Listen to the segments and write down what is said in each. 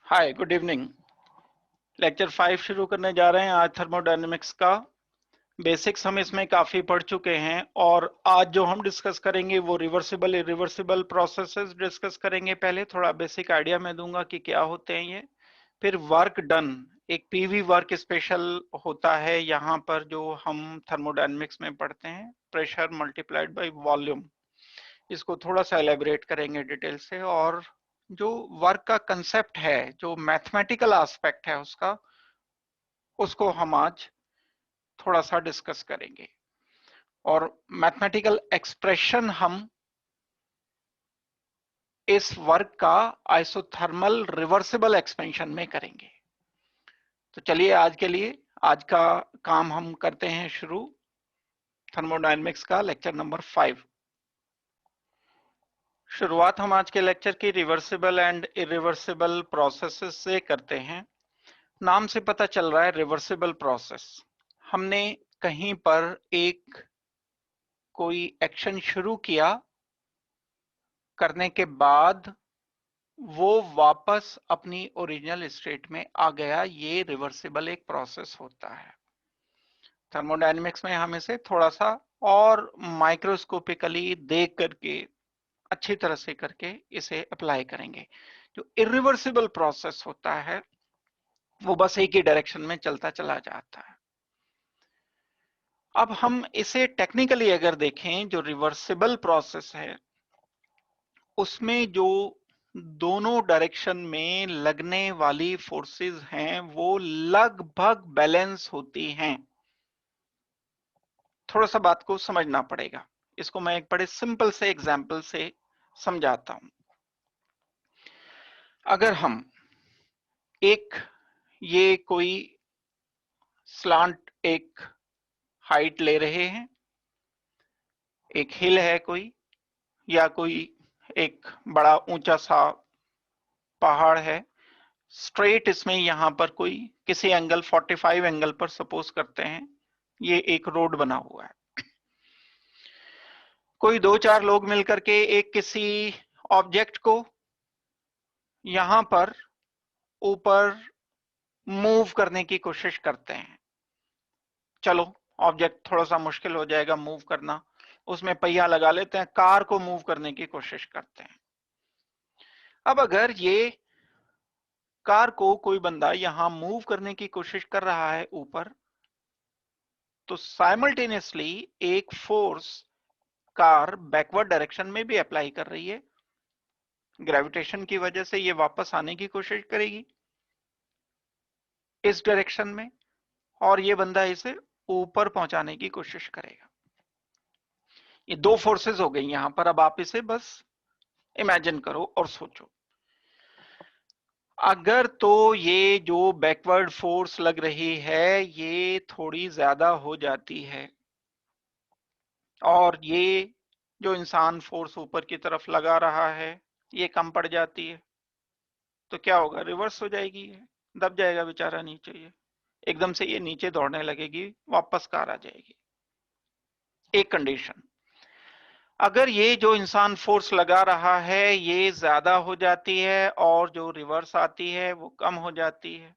हाय, good evening. Lecture 5 शुरू करने जा रहे हैं आज थर्मोडायनेमिक्स का। बेसिक्स हम इसमें काफी पढ़ चुके हैं और आज जो हम डिस्कस करेंगे वो रिवर्सिबल इरिवर्सिबल प्रोसेसेस डिस्कस करेंगे। पहले थोड़ा बेसिक आइडिया मैं दूंगा कि क्या होते हैं ये। फिर वर्क डन, एक पीवी वर्क स्पेशल होता है यहाँ पर जो हम थर्मोडायनेमिक्स में पढ़ते हैं, प्रेशर मल्टीप्लाइड बाय वॉल्यूम। इसको थोड़ा सा एलेबरेट करेंगे डिटेल से। और जो वर्क का कंसेप्ट है, जो मैथमेटिकल एस्पेक्ट है उसका, उसको हम आज थोड़ा सा डिस्कस करेंगे। और मैथमेटिकल एक्सप्रेशन हम इस वर्क का आइसोथर्मल रिवर्सिबल एक्सपेंशन में करेंगे। तो चलिए आज के लिए आज का काम हम करते हैं शुरू। थर्मोडायनेमिक्स का लेक्चर नंबर 5। शुरुआत हम आज के लेक्चर की रिवर्सिबल एंड इरिवर्सिबल प्रोसेसेस से करते हैं। नाम से पता चल रहा है रिवर्सिबल प्रोसेस। हमने कहीं पर एक कोई एक्शन शुरू किया, करने के बाद वो वापस अपनी ओरिजिनल स्टेट में आ गया, ये रिवर्सिबल एक प्रोसेस होता है। थर्मोडायनेमिक्स में हम इसे थोड़ा सा और माइक्रोस्कोपिकली देख करके अच्छी तरह से करके इसे अप्लाई करेंगे। जो इरिवर्सिबल प्रोसेस होता है वो बस एक ही डायरेक्शन में चलता चला जाता है। अब हम इसे टेक्निकली अगर देखें, जो रिवर्सिबल प्रोसेस है उसमें जो दोनों डायरेक्शन में लगने वाली फोर्सेस हैं वो लगभग बैलेंस होती हैं। थोड़ा सा बात को समझना पड़ेगा। इसको मैं एक बड़े सिंपल से एग्जांपल से समझाता हूं। अगर हम एक ये कोई स्लांट एक हाइट ले रहे हैं, एक हिल है कोई, या कोई एक बड़ा ऊंचा सा पहाड़ है, स्ट्रेट इसमें यहां पर कोई किसी एंगल 45 एंगल पर सपोज करते हैं ये एक रोड बना हुआ है। कोई दो चार लोग मिलकर के एक किसी ऑब्जेक्ट को यहां पर ऊपर मूव करने की कोशिश करते हैं। चलो, ऑब्जेक्ट थोड़ा सा मुश्किल हो जाएगा मूव करना, उसमें पहिया लगा लेते हैं, कार को मूव करने की कोशिश करते हैं। अब अगर ये कार को कोई बंदा यहां मूव करने की कोशिश कर रहा है ऊपर, तो साइमल्टेनियसली एक फोर्स कार बैकवर्ड डायरेक्शन में भी अप्लाई कर रही है। ग्रेविटेशन की वजह से ये वापस आने की कोशिश करेगी इस डायरेक्शन में, और ये बंदा इसे ऊपर पहुंचाने की कोशिश करेगा। ये दो फोर्सेस हो गई यहां पर। अब आप इसे बस इमेजिन करो और सोचो। अगर तो ये जो बैकवर्ड फोर्स लग रही है ये थोड़ी ज्यादा हो जाती है और ये जो इंसान फोर्स ऊपर की तरफ लगा रहा है ये कम पड़ जाती है, तो क्या होगा? रिवर्स हो जाएगी, ये दब जाएगा बेचारा नीचे। ये एकदम से ये नीचे दौड़ने लगेगी, वापस कार आ जाएगी। एक कंडीशन, अगर ये जो इंसान फोर्स लगा रहा है ये ज्यादा हो जाती है और जो रिवर्स आती है वो कम हो जाती है,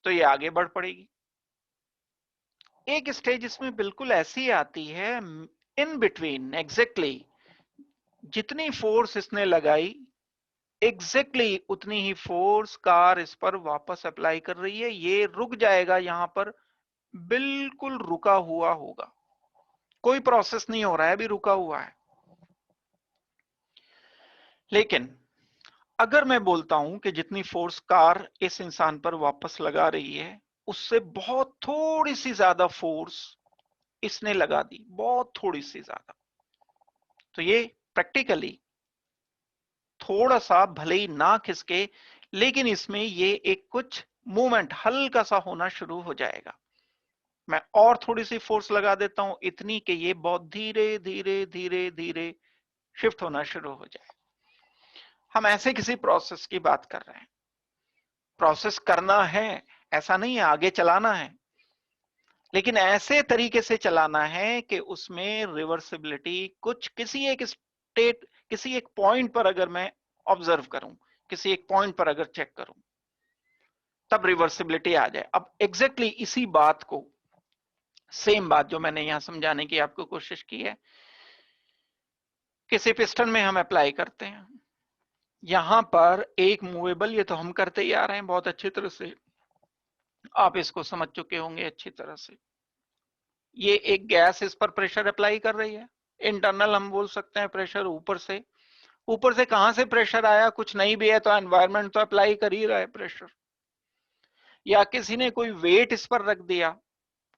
तो ये आगे बढ़ पड़ेगी। एक स्टेज इसमें बिल्कुल ऐसी आती है, इन बिटवीन एग्जैक्टली जितनी फोर्स इसने लगाई एग्जैक्टली उतनी ही फोर्स कार इस पर वापस अप्लाई कर रही है। ये रुक जाएगा यहां पर, बिल्कुल रुका हुआ होगा, कोई प्रोसेस नहीं हो रहा है, अभी रुका हुआ है। लेकिन अगर मैं बोलता हूं कि जितनी फोर्स कार इस इंसान पर वापस लगा रही है उससे बहुत थोड़ी सी ज्यादा फोर्स इसने लगा दी, बहुत थोड़ी सी ज्यादा, तो ये प्रैक्टिकली थोड़ा सा भले ही ना खिसके लेकिन इसमें ये एक कुछ मूवमेंट हल्का सा होना शुरू हो जाएगा। मैं और थोड़ी सी फोर्स लगा देता हूं, इतनी कि ये बहुत धीरे धीरे धीरे धीरे शिफ्ट होना शुरू हो जाए। हम ऐसे किसी प्रोसेस की बात कर रहे हैं। प्रोसेस करना है ऐसा नहीं है, आगे चलाना है, लेकिन ऐसे तरीके से चलाना है कि उसमें रिवर्सिबिलिटी कुछ किसी एक स्टेट, किसी एक पॉइंट पर अगर मैं ऑब्जर्व करूं किसी एक पॉइंट पर अगर चेक करूं, तब रिवर्सिबिलिटी आ जाए। अब एग्जैक्टली इसी बात को, सेम बात जो मैंने यहां समझाने की आपको कोशिश की है, किसी पिस्टन में हम अप्लाई करते हैं। यहां पर एक मूवेबल, ये तो हम करते ही आ रहे हैं बहुत अच्छी तरह से, आप इसको समझ चुके होंगे अच्छी तरह से। ये एक गैस इस पर प्रेशर अप्लाई कर रही है, इंटरनल हम बोल सकते हैं प्रेशर। ऊपर से कहां से प्रेशर आया, कुछ नहीं भी है तो एनवायरनमेंट तो अप्लाई कर ही रहा है प्रेशर। या किसी ने कोई वेट इस पर रख दिया,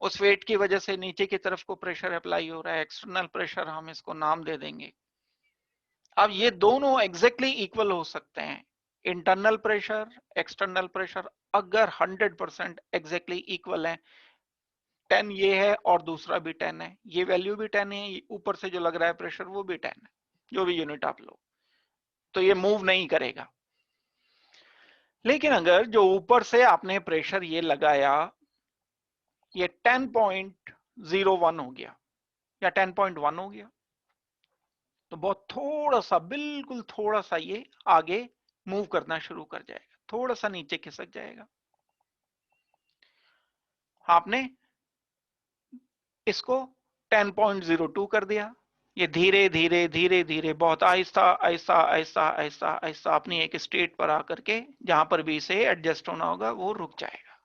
उस वेट की वजह से नीचे की तरफ को प्रेशर अप्लाई हो रहा है, एक्सटर्नल प्रेशर, हम इसको नाम दे देंगे। अब ये दोनों एग्जैक्टली इक्वल हो सकते हैं, इंटरनल प्रेशर, एक्सटर्नल प्रेशर, अगर 100% एग्जैक्टली इक्वल है। 10 ये है और दूसरा भी 10 है, ये वैल्यू भी 10 है, ऊपर से जो लग रहा है प्रेशर वो भी 10 है, जो भी यूनिट आप लो, तो ये मूव नहीं करेगा। लेकिन अगर जो ऊपर से आपने प्रेशर ये लगाया, ये 10.01 हो गया या 10.1 हो गया, तो बहुत थोड़ा सा, बिल्कुल थोड़ा सा ये आगे मूव करना शुरू कर जाएगा, थोड़ा सा नीचे खिसक जाएगा। आपने इसको 10.02 कर दिया, ये धीरे धीरे धीरे धीरे, बहुत आहिस्ता आहिस्ता आहिस्ता आहिस्ता आहिस्ता अपनी एक स्टेट पर आकर के, जहां पर भी इसे एडजस्ट होना होगा वो रुक जाएगा।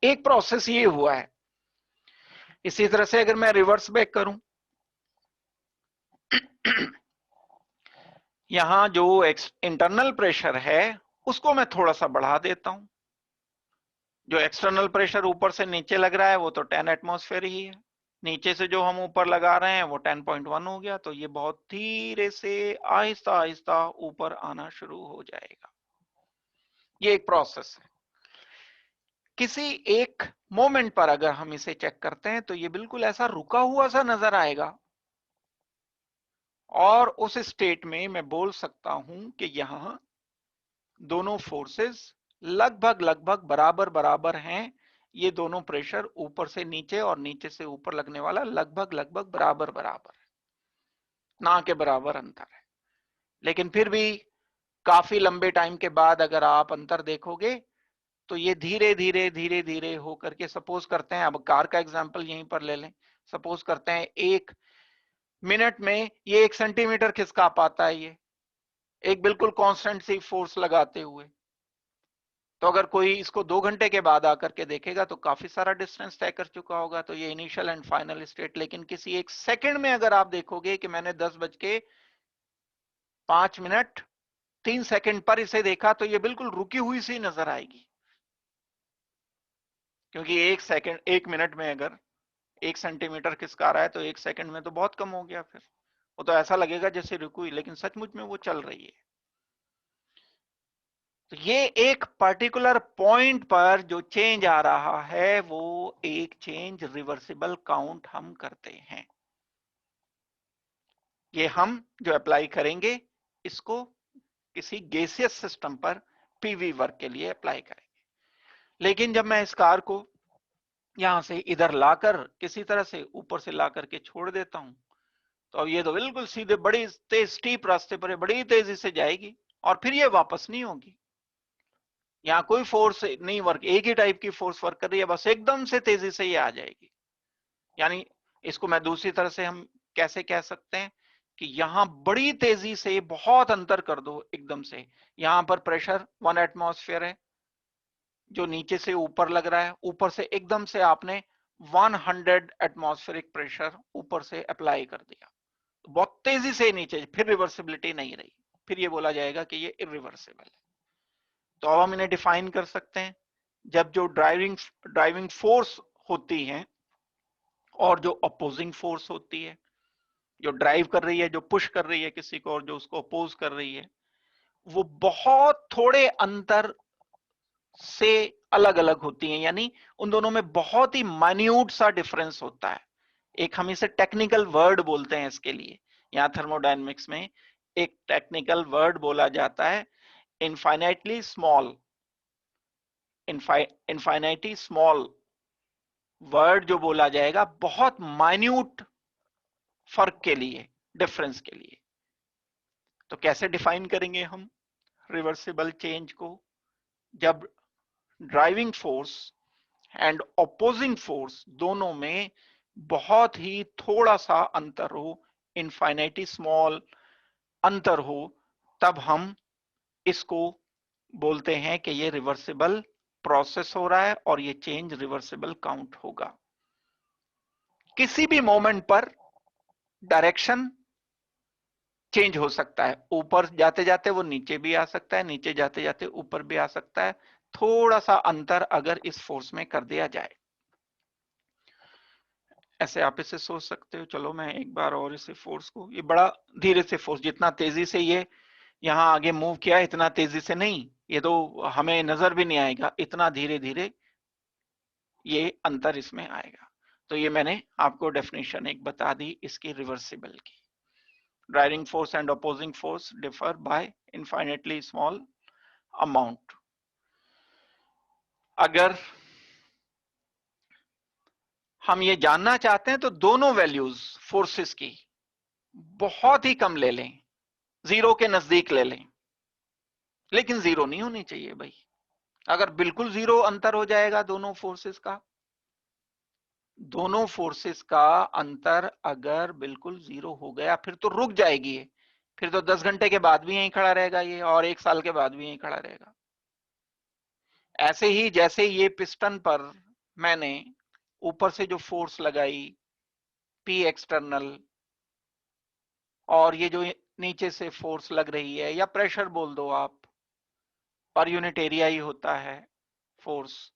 एक प्रोसेस ये हुआ है। इसी तरह से अगर मैं रिवर्स बैक करूं, यहां जो इंटरनल प्रेशर है उसको मैं थोड़ा सा बढ़ा देता हूं। जो एक्सटर्नल प्रेशर ऊपर से नीचे लग रहा है वो तो 10 एटमॉस्फेयर ही है, नीचे से जो हम ऊपर लगा रहे हैं वो 10.1 हो गया, तो ये बहुत धीरे से आहिस्ता आहिस्ता ऊपर आना शुरू हो जाएगा। ये एक प्रोसेस है। किसी एक मोमेंट पर अगर हम इसे चेक करते हैं तो ये बिल्कुल ऐसा रुका हुआ सा नजर आएगा, और उस स्टेट में मैं बोल सकता हूं कि यहां दोनों फोर्सेस लगभग लगभग बराबर बराबर हैं। ये दोनों प्रेशर ऊपर से नीचे और नीचे से ऊपर लगने वाला लगभग लगभग बराबर बराबर है, ना के बराबर अंतर है। लेकिन फिर भी काफी लंबे टाइम के बाद अगर आप अंतर देखोगे तो ये धीरे धीरे धीरे धीरे होकर के, सपोज करते हैं, अब कार का एग्जांपल यहीं पर ले लें, सपोज करते हैं 1 मिनट में ये 1 सेंटीमीटर खिसका पाता है, ये एक बिल्कुल कांस्टेंट सी फोर्स लगाते हुए। तो अगर कोई इसको 2 घंटे के बाद आकर के देखेगा तो काफी सारा डिस्टेंस तय कर चुका होगा, तो ये इनिशियल एंड फाइनल स्टेट। लेकिन किसी 1 सेकंड में अगर आप देखोगे कि मैंने 10:05:03 पर इसे देखा, तो ये बिल्कुल रुकी हुई सी नजर आएगी, क्योंकि 1 मिनट में अगर 1 सेंटीमीटर खिसका रहा है तो 1 सेकंड में तो बहुत कम हो गया। फिर वो तो ऐसा लगेगा जैसे रुकी हुई, लेकिन सचमुच में वो चल रही है। तो ये एक पर्टिकुलर पॉइंट पर जो चेंज आ रहा है वो एक चेंज रिवर्सिबल काउंट हम करते हैं। ये हम जो अप्लाई करेंगे इसको किसी गैसियस सिस्टम पर पीवी वर्क के लिए अप्लाई करेंगे। लेकिन जब मैं इस कार को यहां से इधर लाकर किसी तरह से ऊपर से ला करके छोड़ देता हूं, तो अब ये तो बिल्कुल सीधे बड़ी तेज स्टीप रास्ते पर बड़ी तेजी से जाएगी और फिर ये वापस नहीं होगी। यहाँ कोई फोर्स नहीं वर्क, एक ही टाइप की फोर्स वर्क कर रही है, बस एकदम से तेजी से ये आ जाएगी। यानी इसको मैं दूसरी तरह से हम कैसे कह सकते हैं कि यहां बड़ी तेजी से बहुत अंतर कर दो एकदम से। यहां पर प्रेशर 1 एटमॉस्फेयर है जो नीचे से ऊपर लग रहा है, ऊपर से एकदम से आपने 100 एटमॉस्फेरिक प्रेशर ऊपर से अप्लाई कर दिया, तो बहुत तेजी से नीचे, फिर रिवर्सिबिलिटी नहीं रही, फिर ये बोला जाएगा कि ये इरिवर्सिबल है। तो अब हम इन्हें डिफाइन कर सकते हैं। जब जो ड्राइविंग फोर्स होती है और जो अपोजिंग फोर्स होती है, जो ड्राइव कर रही है, जो पुश कर रही है किसी को, और जो उसको अपोज कर रही है, वो बहुत थोड़े अंतर से अलग अलग होती हैं। यानी उन दोनों में बहुत ही माइन्यूट सा डिफरेंस होता है। एक हम इसे टेक्निकल वर्ड बोलते हैं इसके लिए, यहाँ थर्मोडायनेमिक्स में एक टेक्निकल वर्ड बोला जाता है, infinitely small. Infinitely small word जो बोला जाएगा बहुत माइन्यूट फर्क के लिए, डिफरेंस के लिए। तो कैसे डिफाइन करेंगे हम? रिवर्सिबल चेंज को, जब driving force and opposing force दोनों में बहुत ही थोड़ा सा अंतर हो, इनफाइनाइटली स्मॉल अंतर हो, तब हम इसको बोलते हैं कि ये रिवर्सिबल प्रोसेस हो रहा है और ये चेंज रिवर्सिबल काउंट होगा। किसी भी मोमेंट पर डायरेक्शन चेंज हो सकता है, ऊपर जाते जाते वो नीचे भी आ सकता है, नीचे जाते जाते ऊपर भी आ सकता है, थोड़ा सा अंतर अगर इस फोर्स में कर दिया जाए। ऐसे आप इसे सोच सकते हो। चलो मैं एक बार और इसे फोर्स को, ये बड़ा धीरे से फोर्स, जितना तेजी से ये यहां आगे मूव किया इतना तेजी से नहीं, ये तो हमें नजर भी नहीं आएगा, इतना धीरे धीरे ये अंतर इसमें आएगा। तो ये मैंने आपको डेफिनेशन एक बता दी इसकी रिवर्सिबल की। Driving force and opposing force differ by infinitely small amount. अगर हम ये जानना चाहते हैं तो दोनों वैल्यूज फोर्सेस की बहुत ही कम ले लें, जीरो के नजदीक ले लें, लेकिन जीरो नहीं होनी चाहिए भाई। अगर बिल्कुल जीरो अंतर हो जाएगा दोनों फोर्सेस का अंतर अगर बिल्कुल जीरो हो गया, फिर तो रुक जाएगी ये, फिर तो 10 घंटे के बाद भी यहीं खड़ा रहेगा ये, और 1 साल के बाद भी यहीं खड़ा रहेगा। ऐसे ही जैसे ये पिस्टन पर मैंने ऊपर से जो फोर्स लगाई पी एक्सटर्नल, और ये जो नीचे से फोर्स लग रही है, या प्रेशर बोल दो आप, पर यूनिट एरिया ही होता है फोर्स,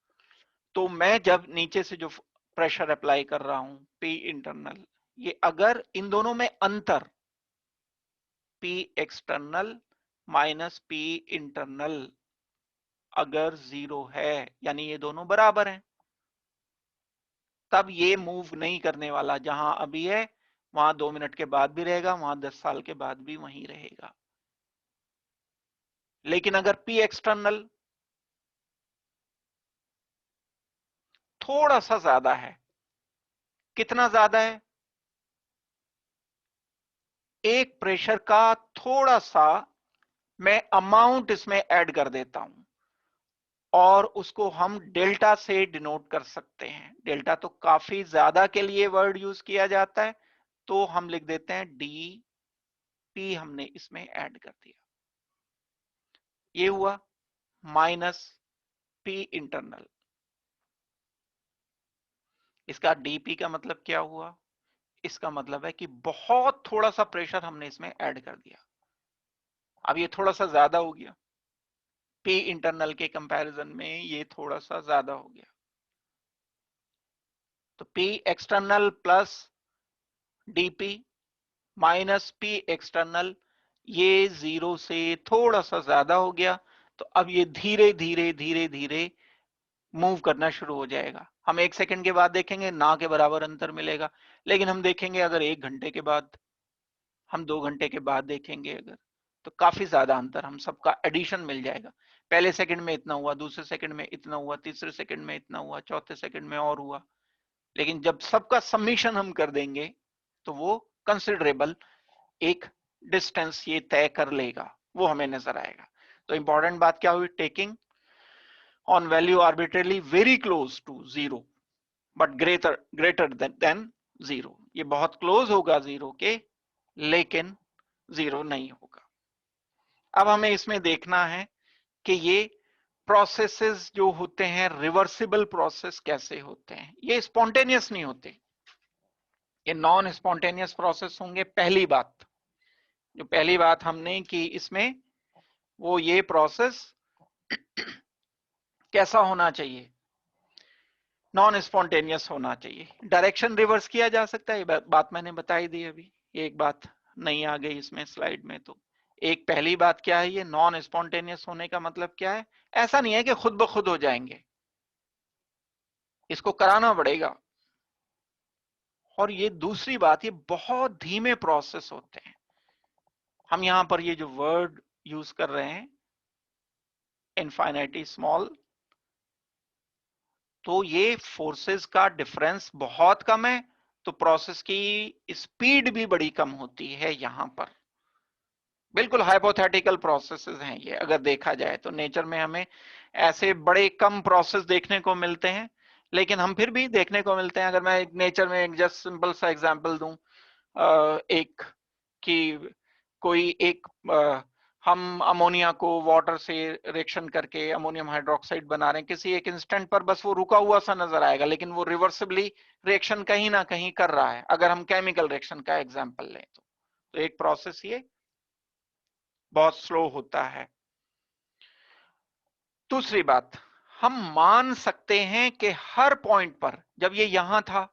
तो मैं जब नीचे से जो प्रेशर अप्लाई कर रहा हूं पी इंटरनल, ये अगर इन दोनों में अंतर P external minus P internal अगर जीरो है, यानी ये दोनों बराबर हैं, तब ये मूव नहीं करने वाला, जहां अभी है वहां 2 मिनट के बाद भी रहेगा, वहां 10 साल के बाद भी वहीं रहेगा। लेकिन अगर पी एक्सटर्नल थोड़ा सा ज्यादा है, कितना ज्यादा है, एक प्रेशर का थोड़ा सा मैं अमाउंट इसमें ऐड कर देता हूं, और उसको हम डेल्टा से डिनोट कर सकते हैं। डेल्टा तो काफी ज्यादा के लिए वर्ड यूज किया जाता है, तो हम लिख देते हैं डी पी, हमने इसमें ऐड कर दिया, ये हुआ माइनस पी इंटरनल। इसका डीपी का मतलब क्या हुआ, इसका मतलब है कि बहुत थोड़ा सा प्रेशर हमने इसमें ऐड कर दिया, अब ये थोड़ा सा ज्यादा हो गया, पी इंटरनल के कंपैरिजन में ये थोड़ा सा ज्यादा हो गया। तो P external plus DP minus P external, ये जीरो से थोड़ा सा ज्यादा हो गया, तो अब ये धीरे धीरे धीरे धीरे मूव करना शुरू हो जाएगा। हम 1 सेकंड के बाद देखेंगे ना के बराबर अंतर मिलेगा, लेकिन हम देखेंगे अगर 1 घंटे के बाद, हम 2 घंटे के बाद देखेंगे अगर, तो काफी ज्यादा अंतर, हम सबका एडिशन मिल जाएगा। पहले सेकंड में इतना हुआ, दूसरे सेकंड में इतना हुआ, तीसरे सेकंड में इतना हुआ, चौथे सेकंड में और हुआ, लेकिन जब सबका सबमिशन हम कर देंगे तो वो कंसिडरेबल एक डिस्टेंस ये तय कर लेगा, वो हमें नजर आएगा। तो इंपॉर्टेंट बात क्या हुई, taking on value arbitrarily very close to zero but greater than zero, ये बहुत क्लोज होगा जीरो के, लेकिन जीरो नहीं होगा। अब हमें इसमें देखना है कि ये प्रोसेसेस जो होते हैं रिवर्सिबल प्रोसेस कैसे होते हैं। ये स्पॉन्टेनियस नहीं होते, ये नॉन स्पॉन्टेनियस प्रोसेस होंगे। पहली बात हमने की इसमें, वो ये प्रोसेस कैसा होना चाहिए, नॉन स्पॉन्टेनियस होना चाहिए। डायरेक्शन रिवर्स किया जा सकता है, ये बात मैंने बताई दी अभी, एक बात नहीं आ गई इसमें स्लाइड में। तो एक पहली बात क्या है, ये नॉन स्पॉन्टेनियस होने का मतलब क्या है, ऐसा नहीं है कि खुद ब खुद हो जाएंगे, इसको कराना पड़ेगा। और ये दूसरी बात, ये बहुत धीमे प्रोसेस होते हैं। हम यहां पर ये जो वर्ड यूज कर रहे हैं इनफाइनाइटली स्मॉल, तो ये फोर्सेस का डिफरेंस बहुत कम है, तो प्रोसेस की स्पीड भी बड़ी कम होती है यहां पर। बिल्कुल हाइपोथेटिकल प्रोसेसेस हैं ये, अगर देखा जाए तो नेचर में हमें ऐसे बड़े कम प्रोसेस देखने को मिलते हैं, लेकिन हम फिर भी देखने को मिलते हैं। अगर मैं नेचर में एक जस्ट सिंपल सा एग्जांपल दूं, एक कि कोई एक हम अमोनिया को वाटर से रिएक्शन करके अमोनियम हाइड्रोक्साइड बना रहे हैं, किसी एक इंस्टेंट पर बस वो रुका हुआ सा नजर आएगा, लेकिन वो रिवर्सिबली रिएक्शन कहीं ना कहीं कर रहा है, अगर हम केमिकल रिएक्शन का एग्जांपल लें तो एक प्रोसेस ये बहुत स्लो होता है। दूसरी बात, हम मान सकते हैं कि हर पॉइंट पर, जब ये यहां था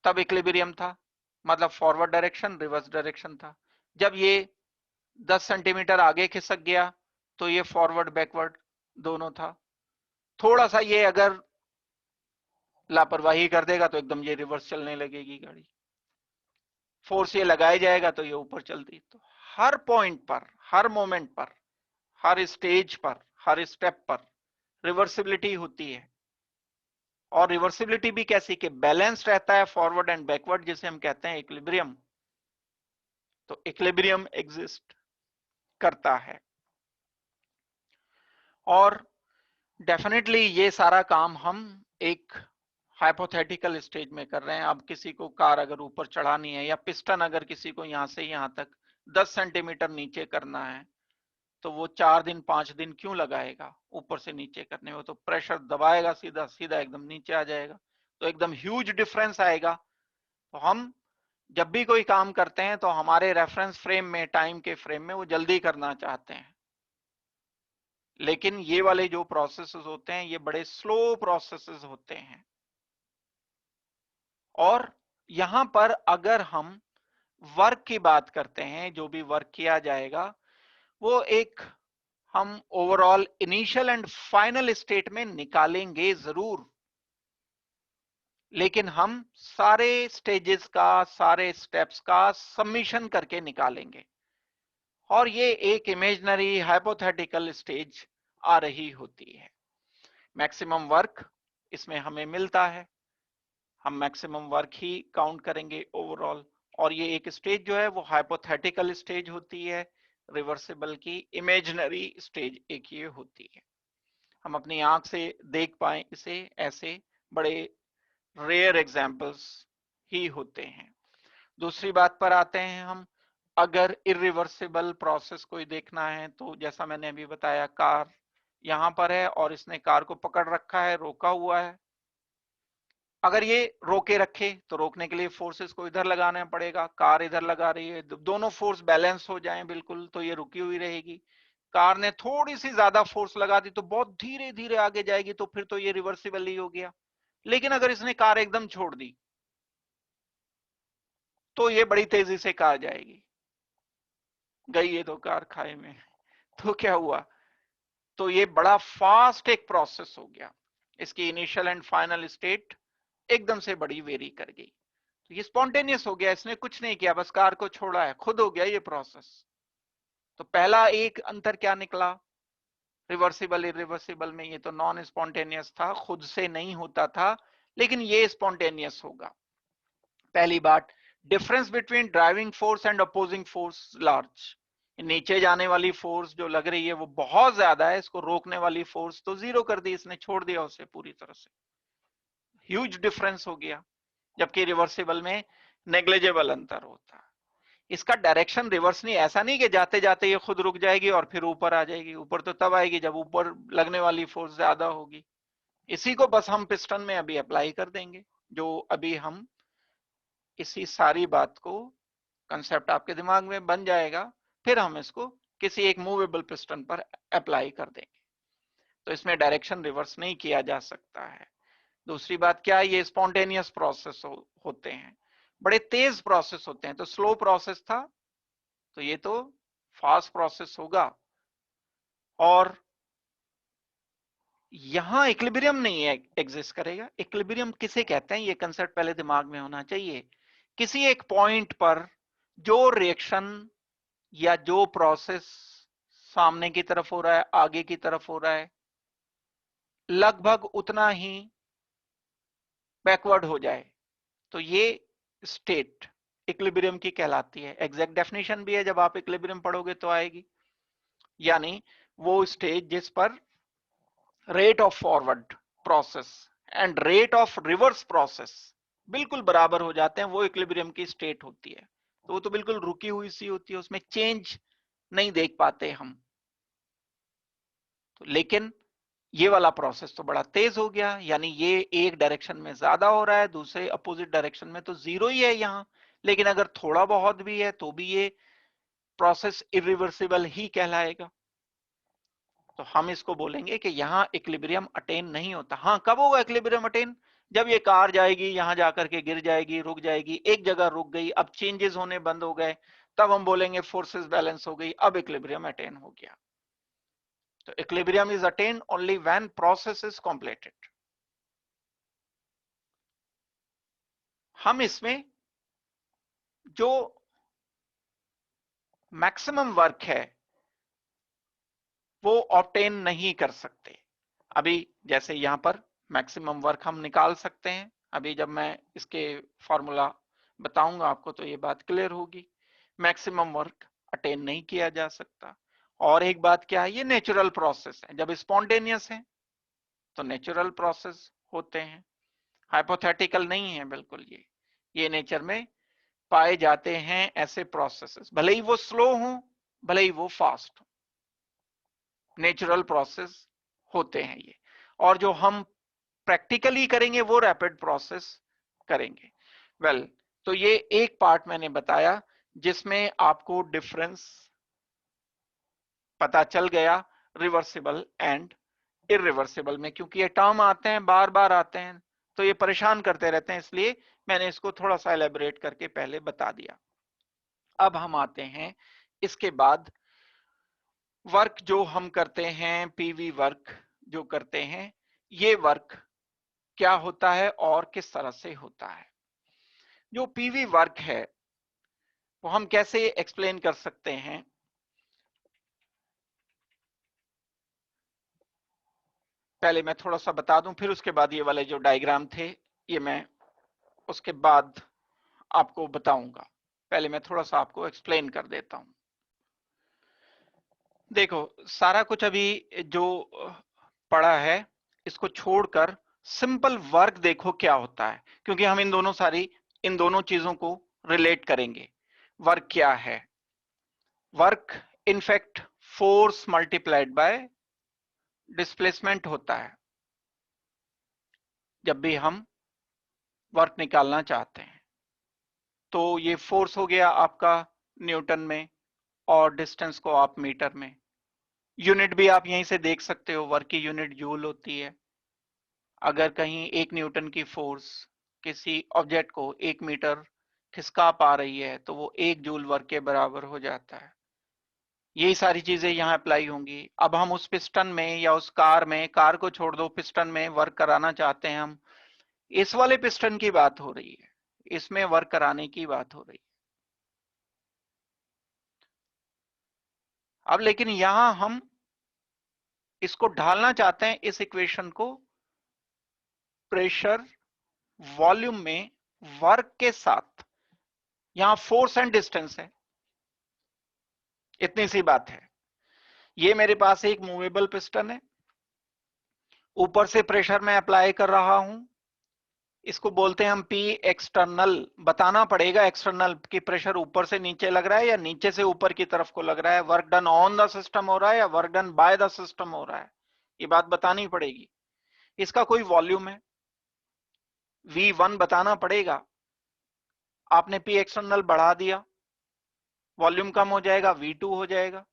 तब इक्विलिब्रियम था, मतलब फॉरवर्ड डायरेक्शन रिवर्स डायरेक्शन था। जब ये 10 सेंटीमीटर आगे खिसक गया तो ये फॉरवर्ड बैकवर्ड दोनों था। थोड़ा सा ये अगर लापरवाही कर देगा तो एकदम ये रिवर्स चलने लगेगी गाड़ी, फोर्स ये लगाया जाएगा तो ये ऊपर चलती। तो हर पॉइंट पर, हर मोमेंट पर, हर स्टेज पर, हर स्टेप पर रिवर्सिबिलिटी होती है। और रिवर्सिबिलिटी भी कैसी कि बैलेंस रहता है फॉरवर्ड एंड बैकवर्ड, जिसे हम कहते हैं इक्विलिब्रियम। तो इक्विलिब्रियम एग्जिस्ट करता है। और डेफिनेटली ये सारा काम हम एक हाइपोथेटिकल स्टेज में कर रहे हैं। अब किसी को कार अगर ऊपर चढ़ानी है, या पिस्टन अगर किसी को यहां से यहां तक 10 सेंटीमीटर नीचे करना है, तो वो 4 दिन 5 दिन क्यों लगाएगा ऊपर से नीचे करने में? वो तो प्रेशर दबाएगा, सीधा सीधा एकदम नीचे आ जाएगा, तो एकदम ह्यूज डिफरेंस आएगा। तो हम जब भी कोई काम करते हैं तो हमारे रेफरेंस फ्रेम में, टाइम के फ्रेम में वो जल्दी करना चाहते हैं, लेकिन ये वाले जो प्रोसेसेस होते हैं ये बड़े स्लो प्रोसेसेस होते हैं। और यहां पर अगर हम वर्क की बात करते हैं, जो भी वर्क किया जाएगा वो एक हम overall initial and final state में निकालेंगे जरूर, लेकिन हम सारे स्टेजेस का, सारे स्टेप्स का सबमिशन करके निकालेंगे। और ये एक इमेजिनरी हाइपोथेटिकल स्टेज आ रही होती है। मैक्सिमम वर्क इसमें हमें मिलता है, हम मैक्सिमम वर्क ही काउंट करेंगे ओवरऑल। और ये एक स्टेज जो है वो हाइपोथेटिकल स्टेज होती है, रिवर्सिबल की इमेजिनरी स्टेज एक ये होती है। हम अपनी आंख से देख पाए इसे, ऐसे बड़े रेयर एग्जाम्पल्स ही होते हैं। दूसरी बात पर आते हैं हम, अगर इरिवर्सिबल प्रोसेस कोई देखना है तो जैसा मैंने अभी बताया, कार यहां पर है और इसने कार को पकड़ रखा है, रोका हुआ है। अगर ये रोके रखे तो रोकने के लिए फोर्सेस को इधर लगाना पड़ेगा, कार इधर लगा रही है, दोनों फोर्स बैलेंस हो जाएं बिल्कुल तो ये रुकी हुई रहेगी। कार ने थोड़ी सी ज्यादा फोर्स लगा दी तो बहुत धीरे धीरे आगे जाएगी, तो फिर तो ये रिवर्सिबल ही हो गया। लेकिन अगर इसने कार एकदम छोड़ दी तो ये बड़ी तेजी से कार जाएगी, गई ये तो कार खाई में। तो क्या हुआ? तो ये बड़ा फास्ट एक प्रोसेस हो गया, इसकी इनिशियल एंड फाइनल स्टेट एकदम से बड़ी वेरी कर गई। तो ये स्पॉन्टेनियस हो गया, इसने कुछ नहीं किया, बस कार को छोड़ा है, खुद हो गया ये प्रोसेस। तो पहला एक अंतर क्या निकला रिवर्सिबल इरिवर्सिबल में? ये तो नॉन स्पॉन्टेनियस था, खुद से नहीं होता था, लेकिन ये स्पॉन्टेनियस होगा। पहली बात, difference between driving force and opposing force large. नीचे जाने वाली फोर्स जो लग रही है वो बहुत ज्यादा है, इसको रोकने वाली फोर्स तो जीरो कर दी, इसने छोड़ दिया उसे पूरी तरह से, ह्यूज डिफरेंस हो गया। जबकि रिवर्सिबल में नेग्लिजिबल अंतर होता है। इसका डायरेक्शन रिवर्स नहीं, ऐसा नहीं कि जाते जाते ये खुद रुक जाएगी और फिर ऊपर आ जाएगी, ऊपर तो तब आएगी जब ऊपर लगने वाली फोर्स ज्यादा होगी। इसी को बस हम पिस्टन में अभी अप्लाई कर देंगे, जो अभी हम इसी सारी बात को, कंसेप्ट आपके दिमाग में बन जाएगा, फिर हम इसको किसी एक मूवेबल पिस्टन पर अप्लाई कर देंगे। तो इसमें डायरेक्शन रिवर्स नहीं किया जा सकता है। दूसरी बात क्या है, ये स्पॉन्टेनियस प्रोसेस होते हैं, बड़े तेज प्रोसेस होते हैं। तो स्लो प्रोसेस था तो ये तो फास्ट प्रोसेस होगा। और यहां इक्विलिब्रियम नहीं है, एग्जिस्ट करेगा। इक्विलिब्रियम किसे कहते हैं, ये कंसेप्ट पहले दिमाग में होना चाहिए। किसी एक पॉइंट पर जो रिएक्शन या जो प्रोसेस सामने की तरफ हो रहा है, आगे की तरफ हो रहा है, लगभग उतना ही बैकवर्ड हो जाए, तो ये स्टेट इक्विलिब्रियम की कहलाती है। एग्जैक्ट डेफिनेशन भी है, जब आप इक्विलिब्रियम पढ़ोगे तो आएगी। यानी वो स्टेज जिस पर rate of forward process and rate of reverse process बिल्कुल बराबर हो जाते हैं, वो इक्विलिब्रियम की स्टेट होती है। तो वो तो बिल्कुल रुकी हुई सी होती है, उसमें चेंज नहीं देख पाते हम। तो लेकिन ये वाला प्रोसेस तो बड़ा तेज हो गया, यानी ये एक डायरेक्शन में ज्यादा हो रहा है, दूसरे अपोजिट डायरेक्शन में तो जीरो ही है यहाँ। लेकिन अगर थोड़ा बहुत भी है तो भी ये प्रोसेस इरिवर्सिबल ही कहलाएगा। तो हम इसको बोलेंगे कि यहाँ इक्विलिब्रियम अटेन नहीं होता। हाँ, कब होगा इक्विलिब्रियम अटेन? जब ये कार जाएगी, यहां जाकर के गिर जाएगी, रुक जाएगी, एक जगह रुक गई, अब चेंजेस होने बंद हो गए, तब हम बोलेंगे फोर्सेस बैलेंस हो गई, अब इक्विलिब्रियम अटेन हो गया। तो equilibrium is attend only when process is completed. हम इसमें जो मैक्सिमम वर्क है वो ऑब्टेन नहीं कर सकते। अभी जैसे यहां पर मैक्सिमम वर्क हम निकाल सकते हैं, अभी जब मैं इसके फॉर्मूला बताऊंगा आपको तो ये बात क्लियर होगी। मैक्सिमम वर्क अटेन नहीं किया जा सकता। और एक बात क्या है, ये नेचुरल प्रोसेस है। जब स्पॉन्टेनियस है तो नेचुरल प्रोसेस होते हैं, हाइपोथेटिकल नहीं है बिल्कुल। ये नेचर में पाए जाते हैं ऐसे प्रोसेसेस, भले ही वो स्लो हो, भले ही वो फास्ट हो, नेचुरल प्रोसेस होते हैं ये। और जो हम प्रैक्टिकली करेंगे वो रैपिड प्रोसेस करेंगे। वेल, तो ये एक पार्ट मैंने बताया जिसमें आपको डिफरेंस पता चल गया रिवर्सिबल एंड इरिवर्सिबल में। क्योंकि ये टर्म आते हैं, बार बार आते हैं, तो ये परेशान करते रहते हैं, इसलिए मैंने इसको थोड़ा सा एलेबोरेट करके पहले बता दिया। अब हम आते हैं इसके बाद वर्क जो हम करते हैं, पीवी वर्क जो करते हैं, ये वर्क क्या होता है और किस तरह से होता है। जो पीवी वर्क है वो हम कैसे एक्सप्लेन कर सकते हैं। पहले मैं थोड़ा सा बता दूं, फिर उसके बाद ये वाले जो डायग्राम थे ये मैं उसके बाद आपको बताऊंगा। पहले मैं थोड़ा सा आपको एक्सप्लेन कर देता हूं। देखो, सारा कुछ अभी जो पढ़ा है इसको छोड़कर सिंपल वर्क देखो क्या होता है, क्योंकि हम इन दोनों चीजों को रिलेट करेंगे। वर्क क्या है? Work in fact force multiplied by displacement होता है जब भी हम वर्क निकालना चाहते हैं। तो ये फोर्स हो गया आपका न्यूटन में, और डिस्टेंस को आप मीटर में। यूनिट भी आप यहीं से देख सकते हो, वर्क की यूनिट जूल होती है। अगर कहीं 1 न्यूटन की फोर्स किसी ऑब्जेक्ट को 1 मीटर खिसका पा रही है तो वो 1 जूल वर्क के बराबर हो जाता है। यही सारी चीजें यहाँ अप्लाई होंगी। अब हम उस पिस्टन में या उस कार में, कार को छोड़ दो, पिस्टन में वर्क कराना चाहते हैं हम, इस वाले पिस्टन की बात हो रही है, इसमें वर्क कराने की बात हो रही है। अब लेकिन यहां हम इसको ढालना चाहते हैं, इस इक्वेशन को प्रेशर वॉल्यूम में वर्क के साथ। यहां फोर्स एंड डिस्टेंस है, इतनी सी बात है। ये मेरे पास एक मूवेबल पिस्टन है, ऊपर से प्रेशर मैं अप्लाई कर रहा हूं, इसको बोलते हैं हम पी एक्सटर्नल। बताना पड़ेगा एक्सटर्नल की प्रेशर ऊपर से नीचे लग रहा है या नीचे से ऊपर की तरफ को लग रहा है, work done on the system हो रहा है या work done by the system हो रहा है, ये बात बतानी पड़ेगी। इसका कोई वॉल्यूम है, V1 बताना पड़ेगा। आपने पी एक्सटर्नल बढ़ा दिया, वॉल्यूम कम हो जाएगा, V2 हो जाएगा।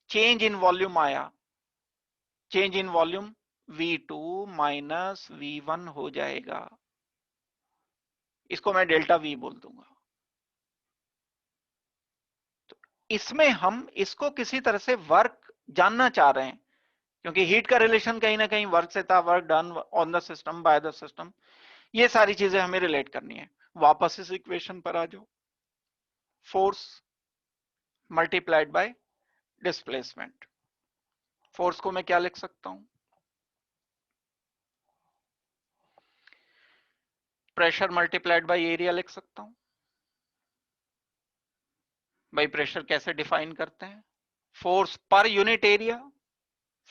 चेंज इन वॉल्यूम आया, change in volume V2 minus V1 हो जाएगा, इसको मैं डेल्टा V बोल दूंगा। तो इसमें हम इसको किसी तरह से वर्क जानना चाह रहे हैं, क्योंकि हीट का रिलेशन कहीं ना कहीं वर्क से था, work done on the system by the system. ये सारी चीजें हमें रिलेट करनी है। वापस इस इक्वेशन पर आ जाओ, force multiplied by displacement. Force को मैं क्या लिख सकता हूं? प्रेशर मल्टीप्लाइड बाय एरिया लिख सकता हूं। भाई प्रेशर कैसे डिफाइन करते हैं? Force per unit area,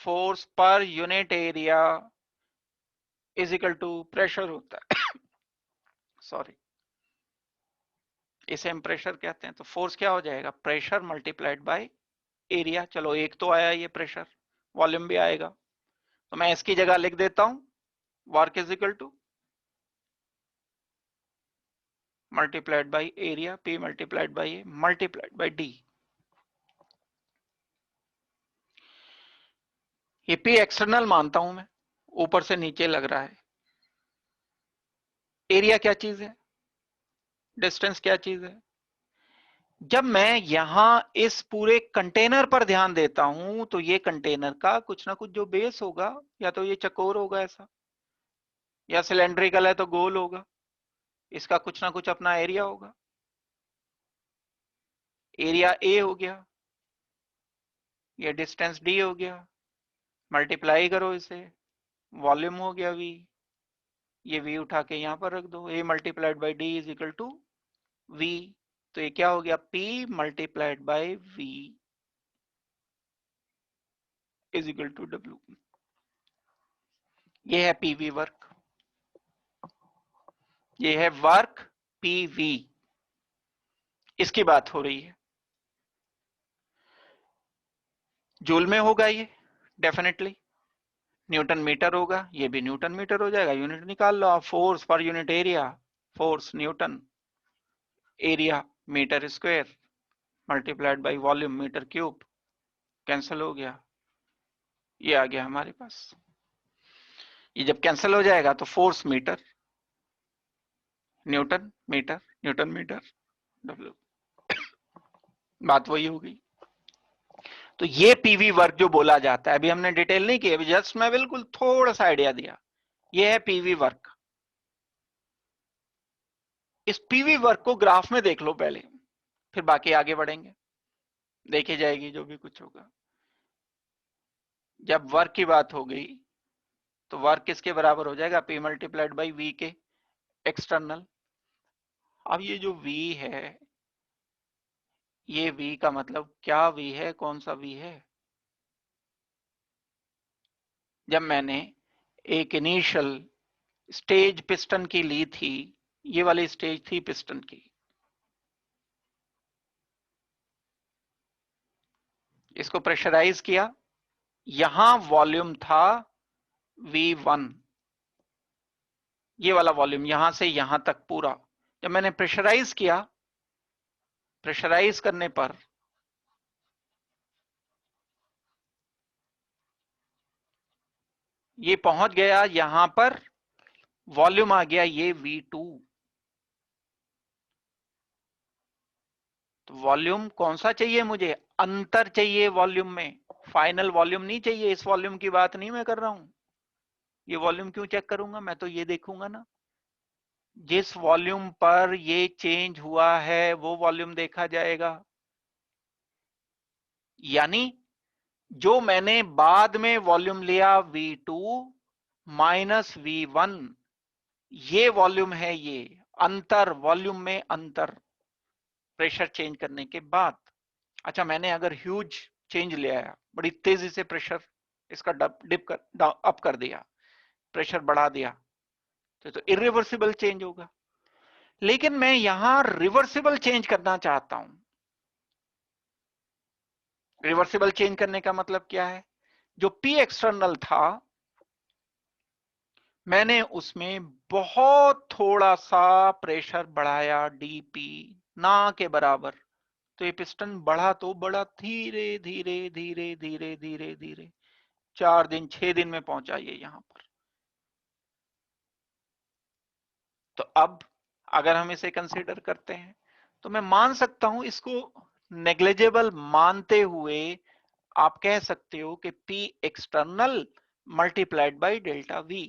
force per unit area is equal to pressure होता है सॉरी, इसे हम प्रेशर कहते हैं। तो फोर्स क्या हो जाएगा? Pressure multiplied by area. चलो एक तो आया ये प्रेशर, वॉल्यूम भी आएगा, तो मैं इसकी जगह लिख देता हूं work is equal two multiplied by area, P multiplied by A multiplied by D. ये पी एक्सटर्नल मानता हूं मैं, ऊपर से नीचे लग रहा है। एरिया क्या चीज है? डिस्टेंस क्या चीज है? जब मैं यहां इस पूरे कंटेनर पर ध्यान देता हूं तो ये कंटेनर का कुछ ना कुछ जो बेस होगा, या तो ये चकोर होगा ऐसा, या सिलेंड्रिकल है तो गोल होगा, इसका कुछ ना कुछ अपना एरिया होगा। एरिया ए हो गया, ये डिस्टेंस डी हो गया, मल्टीप्लाई करो इसे, वॉल्यूम हो गया वी, ये वी उठा के यहां पर रख दो, A multiplied by D is equal to V. तो ये क्या हो गया? P multiplied by V is equal to W. ये है पीवी वर्क, ये है वर्क पीवी, इसकी बात हो रही है। जूल में होगा ये डेफिनेटली, न्यूटन मीटर होगा, ये भी न्यूटन मीटर हो जाएगा, यूनिट निकाल लो आप, force per unit area, force newton, area metre square multiplied by volume metre cube, cancel हो गया, ये आ गया हमारे पास। ये जब कैंसिल हो जाएगा तो force metre, newton metre, newton metre W, बात वही हो गई। तो ये पीवी वर्क जो बोला जाता है, अभी हमने डिटेल नहीं की, अभी जस्ट मैं बिल्कुल थोड़ा सा आइडिया दिया, ये है पीवी वर्क। इस पीवी वर्क को ग्राफ में देख लो पहले, फिर बाकी आगे बढ़ेंगे, देखी जाएगी जो भी कुछ होगा। जब वर्क की बात हो गई तो वर्क किसके बराबर हो जाएगा? पी मल्टीप्लाइड बाई वी के एक्सटर्नल। अब ये जो वी है, ये वी का मतलब क्या वी है, कौन सा वी है? जब मैंने एक इनिशियल स्टेज पिस्टन की ली थी, ये वाली स्टेज थी पिस्टन की, इसको प्रेशराइज किया, यहां वॉल्यूम था V1, ये वाला वॉल्यूम यहां से यहां तक पूरा। जब मैंने प्रेशराइज किया, प्रेशराइज करने पर ये पहुंच गया यहां पर, वॉल्यूम आ गया ये V2। तो वॉल्यूम कौन सा चाहिए मुझे? अंतर चाहिए वॉल्यूम में, फाइनल वॉल्यूम नहीं चाहिए। इस वॉल्यूम की बात नहीं मैं कर रहा हूं, ये वॉल्यूम क्यों चेक करूंगा? मैं तो ये देखूंगा ना, जिस वॉल्यूम पर ये चेंज हुआ है वो वॉल्यूम देखा जाएगा। यानी जो मैंने बाद में वॉल्यूम लिया V2 माइनस V1, ये वॉल्यूम है, ये अंतर, वॉल्यूम में अंतर प्रेशर चेंज करने के बाद। अच्छा, मैंने अगर ह्यूज चेंज ले आया, बड़ी तेजी से प्रेशर इसका डिप कर अप कर दिया, प्रेशर बढ़ा दिया, तो इरिवर्सिबल चेंज होगा। लेकिन मैं यहां रिवर्सिबल चेंज करना चाहता हूं। रिवर्सिबल चेंज करने का मतलब क्या है? जो पी एक्सटर्नल था, मैंने उसमें बहुत थोड़ा सा प्रेशर बढ़ाया, डीपी ना के बराबर, तो ये पिस्टन बढ़ा तो बढ़ा धीरे धीरे धीरे धीरे धीरे धीरे, 4 दिन 6 दिन में पहुंचा ये यहां पर। तो अब अगर हम इसे कंसीडर करते हैं तो मैं मान सकता हूं, इसको नेग्लिजिबल मानते हुए आप कह सकते हो कि P external multiplied by delta V,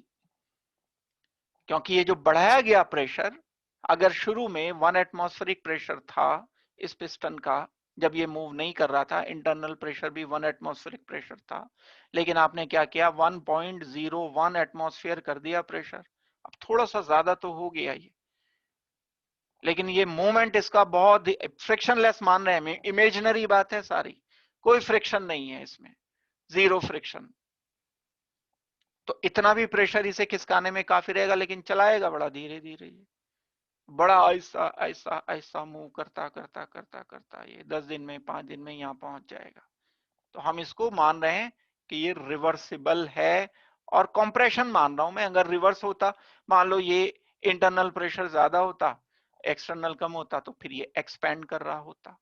क्योंकि ये जो बढ़ाया गया प्रेशर, अगर शुरू में 1 एटमॉस्फेरिक प्रेशर था इस पिस्टन का, जब ये मूव नहीं कर रहा था, इंटरनल प्रेशर भी 1 एटमॉस्फेरिक प्रेशर था, लेकिन आपने क्या किया? 1.01 एटमॉस्फेयर कर दिया प्रेशर। अब थोड़ा सा ज्यादा तो हो गया ये, लेकिन ये मूवमेंट इसका बहुत फ्रिक्शनलेस मान रहे हैं, इमेजिनरी बात है सारी, कोई फ्रिक्शन नहीं है इसमें, जीरो फ्रिक्शन। तो इतना भी प्रेशर इसे खिसकाने में काफी रहेगा, लेकिन चलाएगा बड़ा धीरे धीरे, बड़ा ऐसा ऐसा ऐसा मूव करता करता करता करता ये 10 दिन में 5 दिन में यहाँ पहुंच जाएगा। तो हम इसको मान रहे हैं कि ये रिवर्सिबल है। और कंप्रेशन मान रहा हूं मैं, अगर रिवर्स होता, मान लो ये इंटरनल प्रेशर ज्यादा होता, एक्सटर्नल कम होता, तो फिर ये एक्सपेंड कर रहा होता।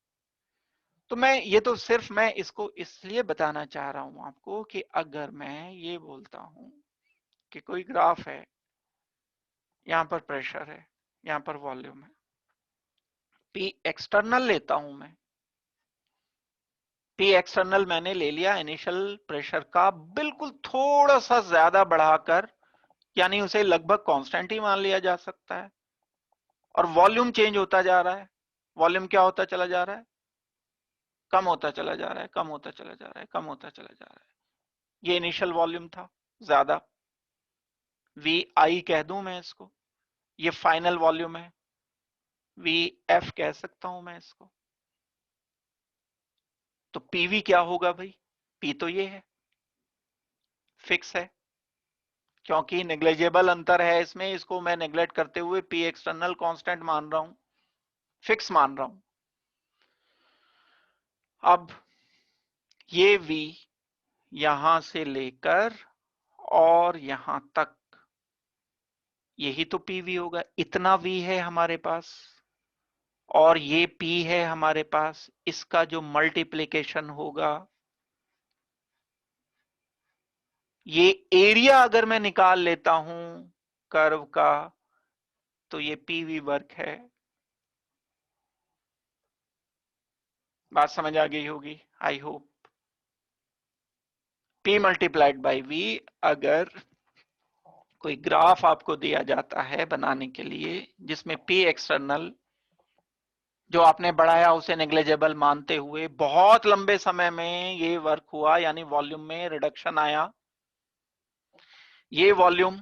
तो मैं ये तो सिर्फ मैं इसको इसलिए बताना चाह रहा हूं आपको कि अगर मैं ये बोलता हूं कि कोई ग्राफ है, यहां पर प्रेशर है, यहां पर वॉल्यूम है, पी एक्सटर्नल लेता हूं मैं, पी एक्सटर्नल मैंने ले लिया इनिशियल प्रेशर का बिल्कुल थोड़ा सा ज्यादा बढ़ाकर, यानी उसे लगभग कांस्टेंट ही मान लिया जा सकता है। और वॉल्यूम चेंज होता जा रहा है, वॉल्यूम क्या होता चला जा रहा है, कम होता चला जा रहा है, कम होता चला जा रहा है, कम होता चला जा रहा है। ये इनिशियल वॉल्यूम था ज्यादा, वी आई कह दूं मैं इसको, ये फाइनल वॉल्यूम है, वी एफ कह सकता हूं मैं इसको। तो पीवी क्या होगा भाई, पी तो ये है, फिक्स है, क्योंकि नेग्लेजेबल अंतर है इसमें, इसको मैं नेग्लेक्ट करते हुए पी एक्सटर्नल कांस्टेंट मान रहा हूं, फिक्स मान रहा हूं। अब ये V यहां से लेकर और यहां तक, यही तो PV होगा, इतना V है हमारे पास, और ये P है हमारे पास, इसका जो मल्टीप्लिकेशन होगा, ये एरिया अगर मैं निकाल लेता हूं कर्व का, तो ये PV वर्क है। बात समझ आ गई होगी, I hope. P multiplied by V, अगर कोई ग्राफ आपको दिया जाता है बनाने के लिए जिसमें P एक्सटर्नल जो आपने बढ़ाया उसे नेग्लेजेबल मानते हुए बहुत लंबे समय में ये वर्क हुआ, यानी वॉल्यूम में रिडक्शन आया, ये वॉल्यूम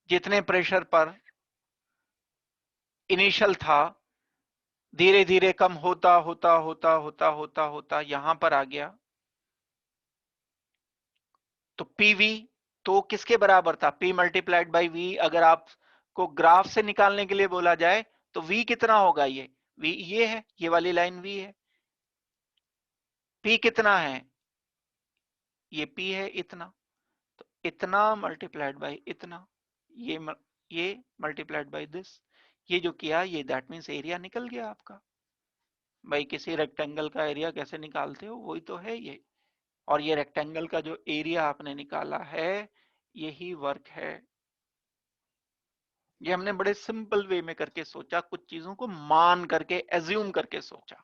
जितने प्रेशर पर इनिशियल था धीरे धीरे कम होता होता होता होता होता होता यहां पर आ गया। तो पीवी तो किसके बराबर था, P मल्टीप्लाइड बाई V। अगर आपको ग्राफ से निकालने के लिए बोला जाए तो V कितना होगा, ये V ये है, ये वाली लाइन V है। P कितना है, ये P है इतना, तो इतना मल्टीप्लाइड बाई इतना, ये ये मल्टीप्लाइड बाई दिस, ये जो किया ये दैट मीन्स एरिया निकल गया आपका। भाई किसी रेक्टेंगल का एरिया कैसे निकालते हो, वही तो है ये। और ये रेक्टेंगल का जो एरिया आपने निकाला है यही वर्क है। ये हमने बड़े सिंपल वे में करके सोचा, कुछ चीजों को मान करके एज्यूम करके सोचा,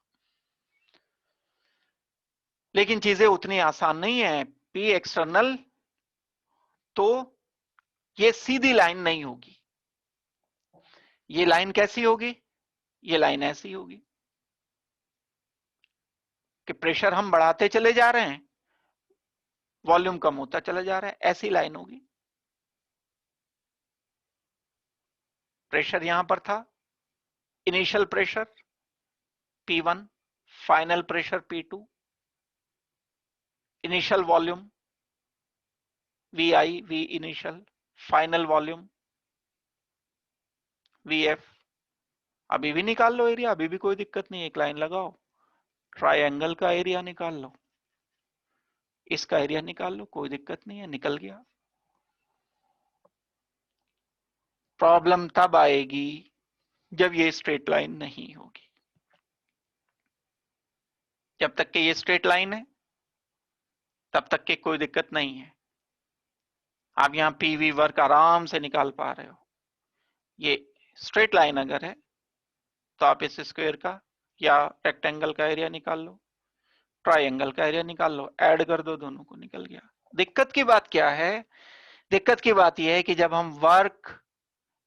लेकिन चीजें उतनी आसान नहीं है। पी एक्सटर्नल तो ये सीधी लाइन नहीं होगी, ये लाइन कैसी होगी, ये लाइन ऐसी होगी कि प्रेशर हम बढ़ाते चले जा रहे हैं, वॉल्यूम कम होता चला जा रहा है, ऐसी लाइन होगी। प्रेशर यहां पर था, initial pressure P1, final pressure P2, initial volume VI, V initial, final volume VF। अभी भी निकाल लो एरिया, अभी भी कोई दिक्कत नहीं, एक लाइन लगाओ, ट्रायंगल का एरिया निकाल लो, इसका एरिया निकाल लो, कोई दिक्कत नहीं है, निकल गया। प्रॉब्लम तब आएगी जब ये स्ट्रेट लाइन नहीं होगी। जब तक कि ये स्ट्रेट लाइन है तब तक के कोई दिक्कत नहीं है, आप यहां पीवी वर्क आराम से निकाल पा रहे हो। ये स्ट्रेट लाइन अगर है तो आप इस स्क्वायर का या रेक्टेंगल का एरिया निकाल लो, ट्रायंगल का एरिया निकाल लो, ऐड कर दो, दोनों को निकल गया। दिक्कत की बात क्या है, दिक्कत की बात यह है कि जब हम वर्क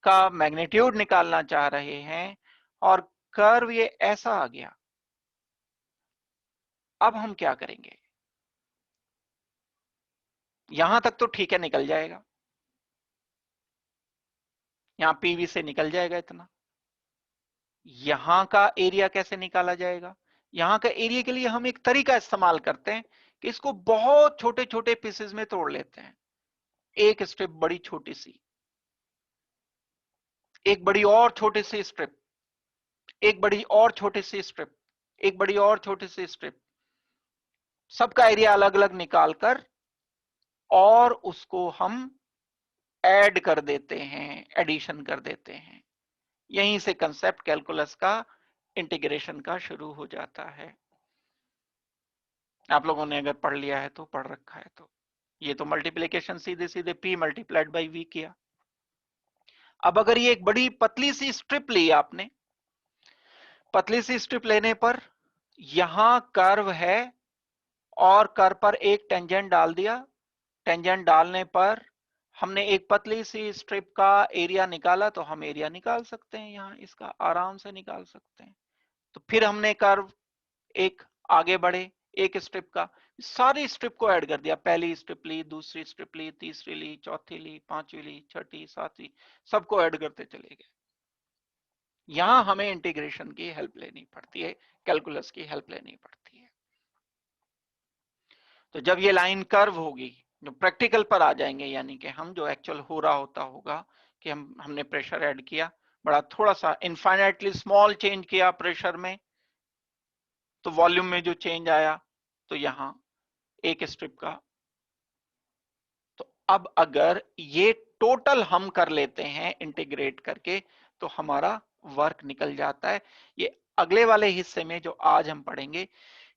का मैग्नीट्यूड निकालना चाह रहे हैं और कर्व ये ऐसा आ गया, अब हम क्या करेंगे। यहां तक तो ठीक है, निकल जाएगा, यहां पीवी से निकल जाएगा इतना, यहां का एरिया कैसे निकाला जाएगा? यहां का एरिया के लिए हम एक तरीका इस्तेमाल करते हैं कि इसको बहुत छोटे छोटे पीसेस में तोड़ लेते हैं। एक स्ट्रिप बड़ी छोटी सी, एक बड़ी और छोटी सी स्ट्रिप, एक बड़ी और छोटी सी स्ट्रिप, एक बड़ी और छोटी सी स्ट्रिप, सबका एरिया अलग अलग निकालकर और उसको हम ऐड कर देते हैं, एडिशन कर देते हैं। यहीं से कंसेप्ट कैलकुलस का, इंटीग्रेशन का शुरू हो जाता है। आप लोगों ने अगर पढ़ लिया है तो, पढ़ रखा है तो। ये तो मल्टीप्लिकेशन सीधे सीधे p मल्टीप्लाइड बाई v किया। अब अगर ये एक बड़ी पतली सी स्ट्रिप ली आपने, पतली सी स्ट्रिप लेने पर यहां कर्व है और कर्व पर एक टेंजेंट डाल दिया। टेंजेंट डालने पर हमने एक पतली सी स्ट्रिप का एरिया निकाला, तो हम एरिया निकाल सकते हैं, यहां इसका आराम से निकाल सकते हैं। तो फिर हमने कर्व एक आगे बढ़े, एक स्ट्रिप का, सारी स्ट्रिप को ऐड कर दिया। पहली स्ट्रिप ली, दूसरी स्ट्रिप ली, तीसरी ली, चौथी ली, पांचवी ली, छठी, सातवीं, सबको ऐड करते चले गए। यहां हमें इंटीग्रेशन की हेल्प लेनी पड़ती है, कैलकुलस की हेल्प लेनी पड़ती है। तो जब ये लाइन कर्व होगी, जो प्रैक्टिकल पर आ जाएंगे, यानी कि हम जो एक्चुअल हो रहा होगा कि हमने प्रेशर ऐड किया, बड़ा थोड़ा सा इनफाइनाइटली स्मॉल चेंज किया प्रेशर में, तो वॉल्यूम में जो चेंज आया, तो यहां एक स्ट्रिप का। तो अब अगर ये टोटल हम कर लेते हैं इंटीग्रेट करके, तो हमारा वर्क निकल जाता है। ये अगले वाले हिस्से में जो आज हम पढ़ेंगे,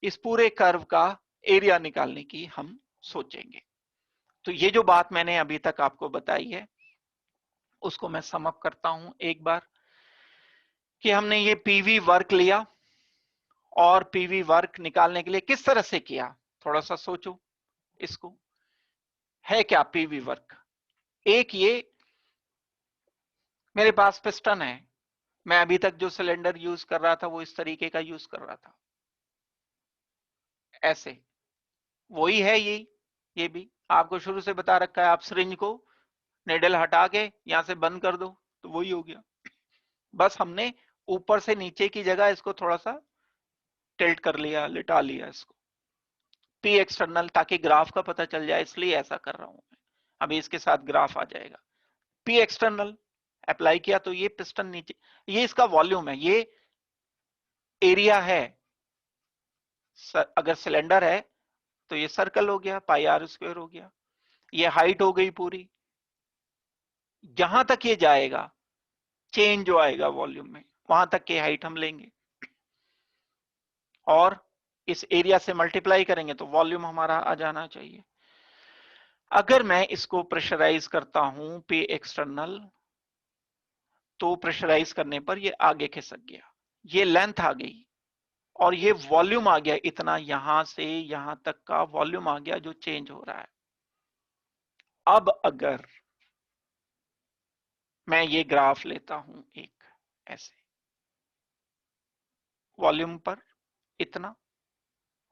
इस पूरे कर्व का एरिया निकालने की हम सोचेंगे। तो ये जो बात मैंने अभी तक आपको बताई है, उसको मैं सम अप करता हूं एक बार, कि हमने ये पीवी वर्क लिया और पीवी वर्क निकालने के लिए किस तरह से किया। थोड़ा सा सोचो इसको। है क्या पीवी वर्क? एक ये मेरे पास पिस्टन है, मैं अभी तक जो सिलेंडर यूज कर रहा था वो इस तरीके का यूज कर रहा था, ऐसे। वही है ये भी आपको शुरू से बता रखा है। आप सिरिंज को नेडल हटा के यहां से बंद कर दो, तो वही हो गया। बस हमने ऊपर से नीचे की जगह इसको थोड़ा सा टिल्ट कर लिया, लिटा लिया इसको। पी एक्सटर्नल, ताकि ग्राफ का पता चल जाए, इसलिए ऐसा कर रहा हूं मैं। अभी इसके साथ ग्राफ आ जाएगा। पी एक्सटर्नल अप्लाई किया, तो ये पिस्टन नीचे, ये इसका वॉल्यूम है, ये एरिया है। अगर सिलेंडर है तो ये सर्कल हो गया, पाई आर स्क्वायर हो गया। ये हाइट हो गई पूरी। जहां तक ये जाएगा, चेंज जो आएगा वॉल्यूम में, वहां तक की हाइट हम लेंगे और इस एरिया से मल्टीप्लाई करेंगे, तो वॉल्यूम हमारा आ जाना चाहिए। अगर मैं इसको प्रेशराइज करता हूं पे एक्सटर्नल, तो प्रेशराइज करने पर ये आगे खिसक गया, ये लेंथ आ गई और ये वॉल्यूम आ गया। इतना यहां से यहां तक का वॉल्यूम आ गया जो चेंज हो रहा है। अब अगर मैं ये ग्राफ लेता हूं एक ऐसे, वॉल्यूम पर इतना,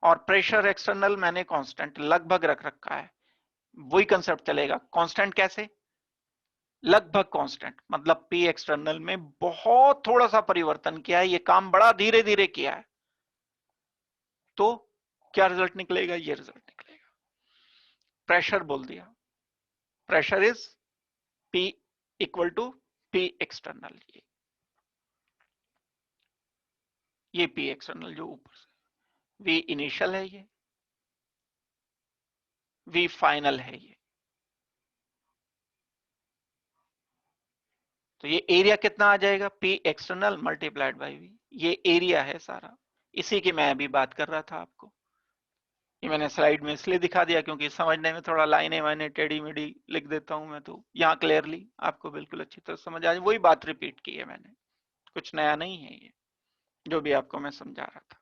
और प्रेशर एक्सटर्नल मैंने कांस्टेंट लगभग रख रखा है, वही कंसेप्ट चलेगा। कांस्टेंट कैसे? लगभग कांस्टेंट, मतलब पी एक्सटर्नल में बहुत थोड़ा सा परिवर्तन किया है, ये काम बड़ा धीरे धीरे किया है, तो क्या रिजल्ट निकलेगा? ये रिजल्ट निकलेगा। प्रेशर बोल दिया, pressure is P equal to P external. ये पी एक्सटर्नल जो ऊपर से, वी इनिशियल है, ये वी फाइनल है ये। तो ये एरिया कितना आ जाएगा? P external multiplied by V. ये एरिया है सारा, इसी की मैं अभी बात कर रहा था आपको। ये मैंने स्लाइड में इसलिए दिखा दिया क्योंकि समझने में थोड़ा लाइनें वाइनें टेढ़ी मेढ़ी लिख देता हूं मैं, तो यहाँ क्लियरली आपको बिल्कुल अच्छी तरह समझ आ जाए। वही बात रिपीट की है मैंने, कुछ नया नहीं है ये, जो भी आपको मैं समझा रहा था।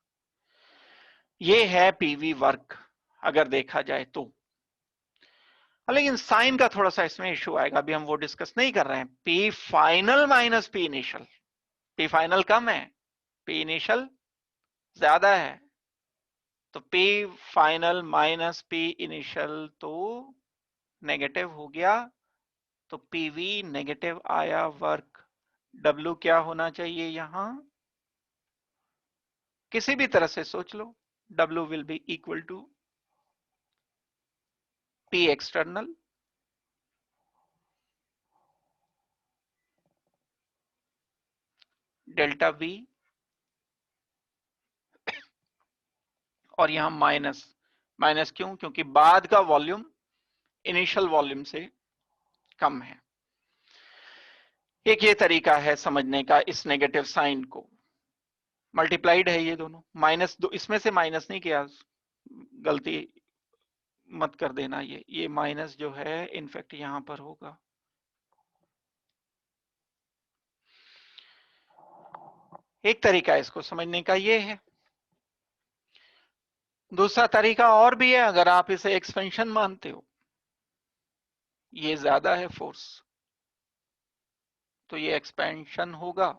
ये है पीवी वर्क अगर देखा जाए तो। लेकिन साइन का थोड़ा सा इसमें इशू आएगा, अभी हम वो डिस्कस नहीं कर रहे हैं। P final minus P initial, P final कम है, पी इनिशियल ज्यादा है, तो P final minus P initial तो नेगेटिव हो गया। तो पीवी नेगेटिव आया, वर्क डब्ल्यू क्या होना चाहिए यहां? किसी भी तरह से सोच लो, W will be equal to P external delta V, और यहां माइनस, माइनस क्यों? क्योंकि बाद का वॉल्यूम इनिशियल वॉल्यूम से कम है। एक ये तरीका है समझने का इस नेगेटिव साइन को। मल्टीप्लाइड है ये दोनों, माइनस दो, इसमें से माइनस नहीं किया, गलती मत कर देना, ये माइनस जो है इनफैक्ट यहां पर होगा। एक तरीका इसको समझने का ये है। दूसरा तरीका और भी है, अगर आप इसे एक्सपेंशन मानते हो, ये ज्यादा है फोर्स, तो ये एक्सपेंशन होगा।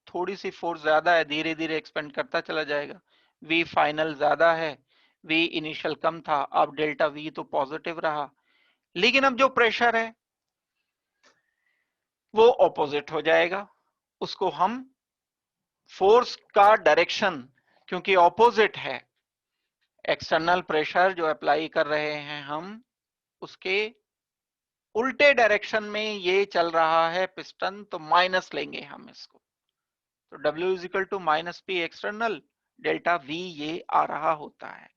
थोड़ी सी फोर्स ज्यादा है, धीरे धीरे एक्सपेंड करता चला जाएगा। V फाइनल ज्यादा है, V इनिशियल कम था, अब डेल्टा V तो पॉजिटिव रहा, लेकिन अब जो प्रेशर है वो ऑपोजिट हो जाएगा। उसको हम फोर्स का डायरेक्शन, क्योंकि ऑपोजिट है, एक्सटर्नल प्रेशर जो अप्लाई कर रहे हैं हम, उसके उल्टे डायरेक्शन में ये चल रहा है पिस्टन, तो माइनस लेंगे हम इसको। तो W is equal to minus P external delta V ये आ रहा होता है।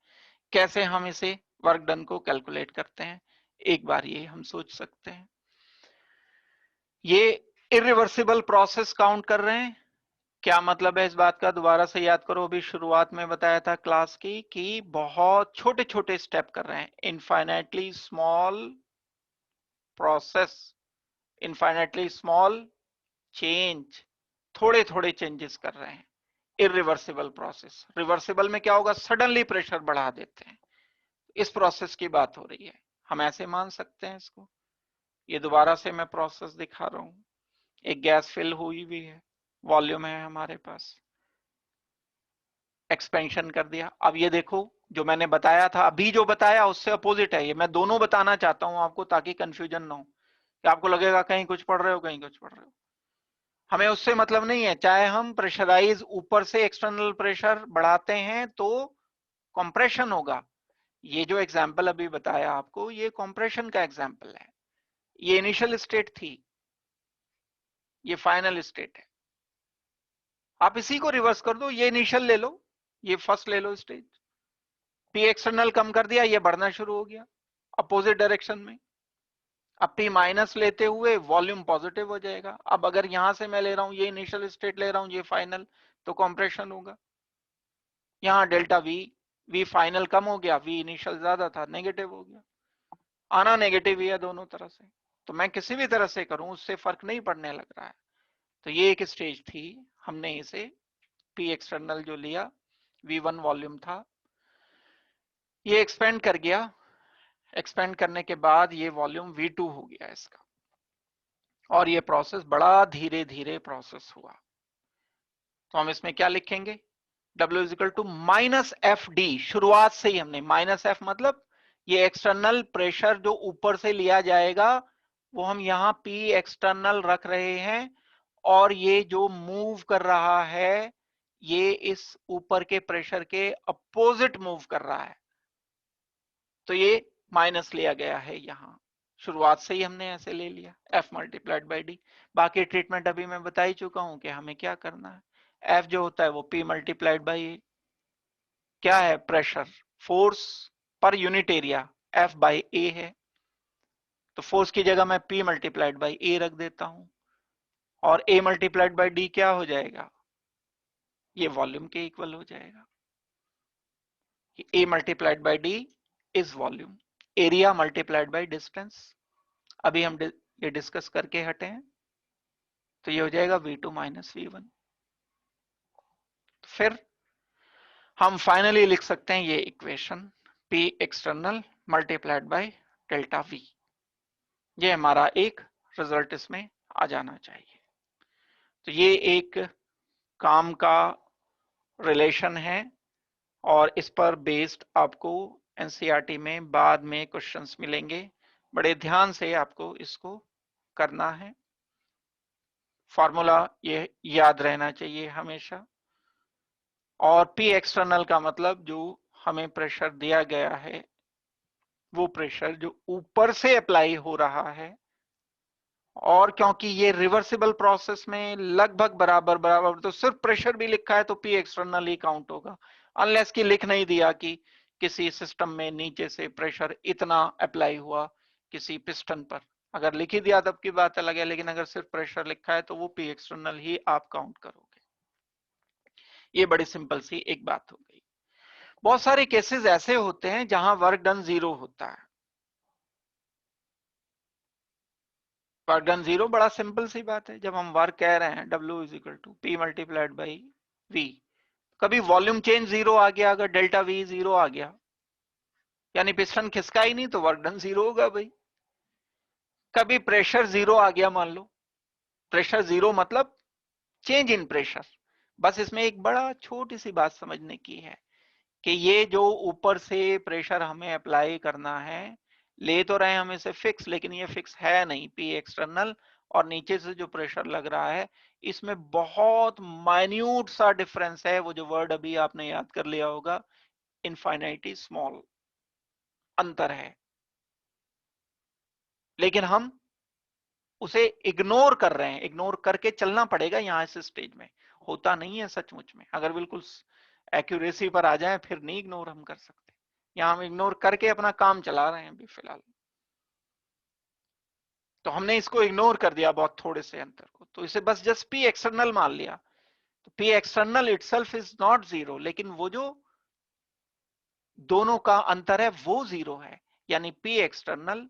कैसे हम इसे वर्क डन को कैलकुलेट करते हैं, एक बार ये हम सोच सकते हैं। ये इरिवर्सिबल प्रोसेस काउंट कर रहे हैं। क्या मतलब है इस बात का, दोबारा से याद करो, अभी शुरुआत में बताया था क्लास की कि बहुत छोटे छोटे स्टेप कर रहे हैं, infinitely small process, infinitely small change, थोड़े थोड़े चेंजेस कर रहे हैं। इरिवर्सिबल प्रोसेस, रिवर्सिबल में क्या होगा, सडनली प्रेशर बढ़ा देते हैं, इस प्रोसेस की बात हो रही है, हम ऐसे मान सकते हैं इसको। ये दोबारा से मैं प्रोसेस दिखा रहा हूं, एक गैस फिल हुई भी है, वॉल्यूम है हमारे पास, एक्सपेंशन कर दिया। अब ये देखो जो मैंने बताया था, अभी जो बताया उससे अपोजिट है ये, मैं दोनों बताना चाहता हूं आपको ताकि कंफ्यूजन ना हो, कि आपको लगेगा कहीं कुछ पढ़ रहे हो कहीं कुछ पढ़ रहे हो। हमें उससे मतलब नहीं है, चाहे हम प्रेशराइज ऊपर से एक्सटर्नल प्रेशर बढ़ाते हैं तो कंप्रेशन होगा। ये जो एग्जाम्पल अभी बताया आपको, ये कंप्रेशन का एग्जाम्पल है, ये इनिशियल स्टेट थी, ये फाइनल स्टेट है। आप इसी को रिवर्स कर दो, ये इनिशियल ले लो, ये फर्स्ट ले लो स्टेज, पी एक्सटर्नल कम कर दिया, ये बढ़ना शुरू हो गया अपोजिट डायरेक्शन में। अब पी माइनस लेते हुए वॉल्यूम पॉजिटिव हो जाएगा। अब अगर यहां से मैं ले रहा हूं, ये इनिशियल स्टेट ले रहा हूं, ये फाइनल, तो कंप्रेशन होगा। यहाँ डेल्टा वी फाइनल कम हो गया, वी इनिशियल ज्यादा था, नेगेटिव हो गया। आना नेगेटिव ही है दोनों तरह से, तो मैं किसी भी तरह से करूं उससे फर्क नहीं पड़ने लग रहा है। तो ये एक स्टेज थी, हमने इसे पी एक्सटर्नल जो लिया, V1 वॉल्यूम था, ये एक्सपेंड कर गया, एक्सपेंड करने के बाद ये वॉल्यूम V2 हो गया इसका, और ये प्रोसेस बड़ा धीरे धीरे प्रोसेस हुआ। तो हम इसमें क्या लिखेंगे, W is equal to minus F D, शुरुआत से ही हमने माइनस एफ, मतलब ये एक्सटर्नल प्रेशर जो ऊपर से लिया जाएगा वो हम यहाँ P एक्सटर्नल रख रहे हैं, और ये जो मूव कर रहा है ये इस ऊपर के प्रेशर के अपोजिट मूव कर रहा है, तो ये माइनस लिया गया है यहाँ, शुरुआत से ही हमने ऐसे ले लिया, F मल्टीप्लाइड बाई डी। बाकी ट्रीटमेंट अभी मैं बता ही चुका हूं कि हमें क्या करना है। F जो होता है वो P मल्टीप्लाइड बाई ए, क्या है, pressure, force per unit area, F by A है, तो फोर्स की जगह मैं P मल्टीप्लाइड बाई ए रख देता हूं, और A मल्टीप्लाइड बाई डी क्या हो जाएगा, ये वॉल्यूम के इक्वल हो जाएगा। A multiplied by D is volume, area multiplied by distance, अभी हम ये डिस्कस करके हटे हैं, तो ये हो जाएगा V2 माइनस V1। फिर हम फाइनली लिख सकते हैं ये equation, P external multiplied by delta V, ये हमारा एक रिजल्ट इसमें आ जाना चाहिए। तो ये एक काम का रिलेशन है, और इस पर बेस्ड आपको एनसीईआरटी में बाद में क्वेश्चंस मिलेंगे, बड़े ध्यान से आपको इसको करना है। फॉर्मूला ये याद रहना चाहिए हमेशा। और पी एक्सटर्नल का मतलब जो हमें प्रेशर दिया गया है वो प्रेशर जो ऊपर से अप्लाई हो रहा है, और क्योंकि ये रिवर्सिबल प्रोसेस में लगभग बराबर बराबर, तो सिर्फ प्रेशर भी लिखा है तो पी एक्सटर्नल ही काउंट होगा, अनलेस कि लिख नहीं दिया कि किसी सिस्टम में नीचे से प्रेशर इतना अप्लाई हुआ किसी पिस्टन पर। अगर लिख ही दिया तब की बात अलग है, लेकिन अगर सिर्फ प्रेशर लिखा है तो वो पी एक्सटर्नल ही आप काउंट करोगे। ये बड़ी सिंपल सी एक बात हो गई। बहुत सारे केसेस ऐसे होते हैं जहां वर्क डन जीरो होता है। वर्क डन जीरो बड़ा सिंपल सी बात है, जब हम वर्क कह रहे हैं W is equal to P multiplied by V, कभी वॉल्यूम चेंज जीरो आ गया, अगर डेल्टा V जीरो आ गया यानी पिस्टन खिसका ही नहीं तो वर्क डन जीरो होगा भाई। कभी प्रेशर जीरो आ गया, मान लो प्रेशर जीरो मतलब चेंज इन प्रेशर। बस इसमें एक बड़ा छोटी सी बात समझने की है कि ये जो ऊपर से प्रेशर हमें अप्लाई करना है, ले तो रहे हैं हम इसे फिक्स, लेकिन ये फिक्स है नहीं, पी एक्सटर्नल, और नीचे से जो प्रेशर लग रहा है इसमें बहुत माइन्यूट सा डिफरेंस है, वो जो वर्ड अभी आपने याद कर लिया होगा, इनफाइनाइटली स्मॉल अंतर है, लेकिन हम उसे इग्नोर कर रहे हैं। इग्नोर करके चलना पड़ेगा यहाँ इस स्टेज में, होता नहीं है सचमुच में। अगर बिल्कुल एक्यूरेसी पर आ जाए फिर नहीं इग्नोर हम कर सकते, यहाँ हम इग्नोर करके अपना काम चला रहे हैं अभी फिलहाल। तो हमने इसको इग्नोर कर दिया बहुत थोड़े से अंतर को, तो इसे बस जस्ट पी एक्सटर्नल मान लिया। तो P external itself is not zero, लेकिन वो जो दोनों का अंतर है वो जीरो है। यानी पी एक्सटर्नल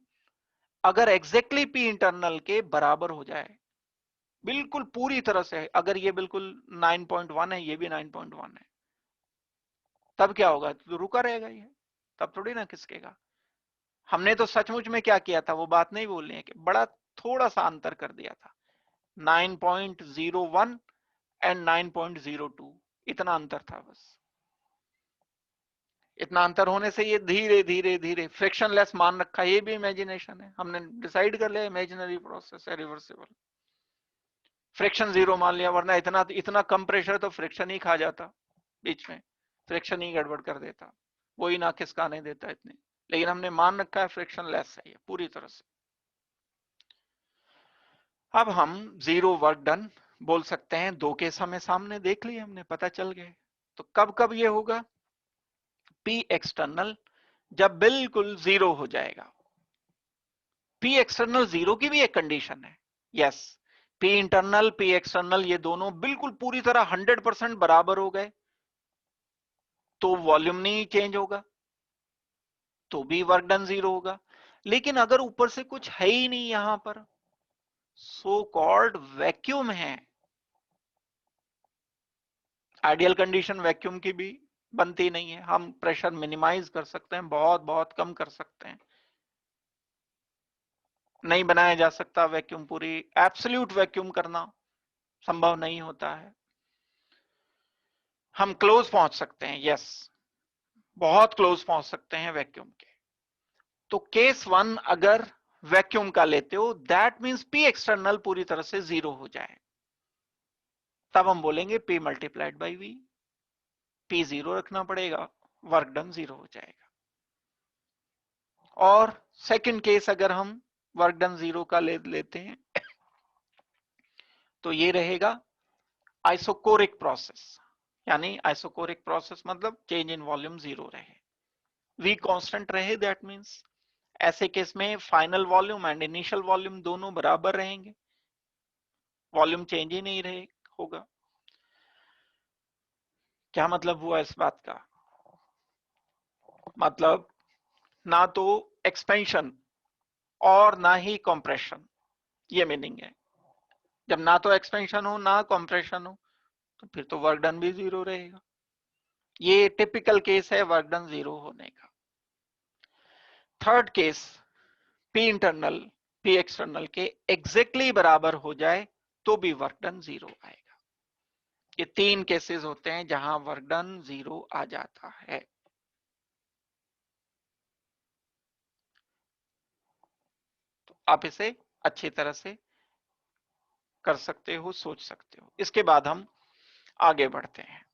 अगर एग्जैक्टली पी इंटरनल के बराबर हो जाए, बिल्कुल पूरी तरह से, अगर ये बिल्कुल 9.1 है ये भी 9.1 है, तब क्या होगा, तो रुका रहेगा ये, तब थोड़ी ना खिसकेगा। हमने तो सचमुच में क्या किया था वो बात नहीं बोलनी है कि बड़ा थोड़ा सा अंतर कर दिया था, 9.01 एंड 9.02, इतना अंतर था बस। इतना अंतर होने से ये धीरे धीरे धीरे फ्रिक्शनलेस मान रखा, ये भी इमेजिनेशन है, हमने डिसाइड कर लिया इमेजिनरी प्रोसेस है, रिवर्सिबल। फ्रिक्शन जीरो मान लिया, वरना इतना इतना कम प्रेशर तो फ्रिक्शन ही खा जाता बीच में, फ्रिक्शन ही गड़बड़ कर देता, वो ही ना खिसकाने देता इतने। लेकिन हमने मान रखा है फ्रिक्शन लेस है ये पूरी तरह से। अब हम जीरो वर्क डन बोल सकते हैं, दो केस हमें सामने देख लिए हमने, पता चल गए। तो कब कब ये होगा, पी एक्सटर्नल जब बिल्कुल जीरो हो जाएगा। पी एक्सटर्नल जीरो की भी एक कंडीशन है, yes, P internal P external ये दोनों बिल्कुल पूरी तरह 100% बराबर हो गए तो वॉल्यूम नहीं चेंज होगा, तो भी वर्क डन जीरो होगा। लेकिन अगर ऊपर से कुछ है ही नहीं, यहां पर सो कॉल्ड वैक्यूम है, आइडियल कंडीशन वैक्यूम की भी बनती नहीं है, हम प्रेशर मिनिमाइज कर सकते हैं, बहुत बहुत कम कर सकते हैं, नहीं बनाया जा सकता वैक्यूम, पूरी एब्सोल्यूट वैक्यूम करना संभव नहीं होता है। हम क्लोज पहुंच सकते हैं, यस, बहुत क्लोज पहुंच सकते हैं वैक्यूम के। तो केस वन अगर वैक्यूम का लेते हो, दैट मींस पी एक्सटर्नल पूरी तरह से जीरो हो जाए, तब हम बोलेंगे P multiplied by V, P zero रखना पड़ेगा, वर्क डन जीरो हो जाएगा। और सेकंड केस अगर हम वर्क डन जीरो का लेते हैं तो ये रहेगा आइसोकोरिक प्रोसेस, यानी आइसोकोरिक प्रोसेस मतलब चेंज इन वॉल्यूम जीरो रहे, V कांस्टेंट रहे, दैट मींस ऐसे केस में final volume and initial volume दोनों बराबर रहेंगे, वॉल्यूम चेंज ही नहीं रहे होगा। क्या मतलब हुआ इस बात का, मतलब ना तो एक्सपेंशन और ना ही कंप्रेशन, ये मीनिंग है। जब ना तो एक्सपेंशन हो ना कंप्रेशन हो तो फिर तो वर्क डन भी जीरो रहेगा, ये टिपिकल केस है वर्क डन जीरो होने का। Third case, P internal P external के एग्जैक्टली बराबर हो जाए तो भी वर्क डन जीरो आएगा। ये तीन केसेस होते हैं जहां वर्क डन जीरो आ जाता है। तो आप इसे अच्छी तरह से कर सकते हो, सोच सकते हो। इसके बाद हम आगे बढ़ते हैं।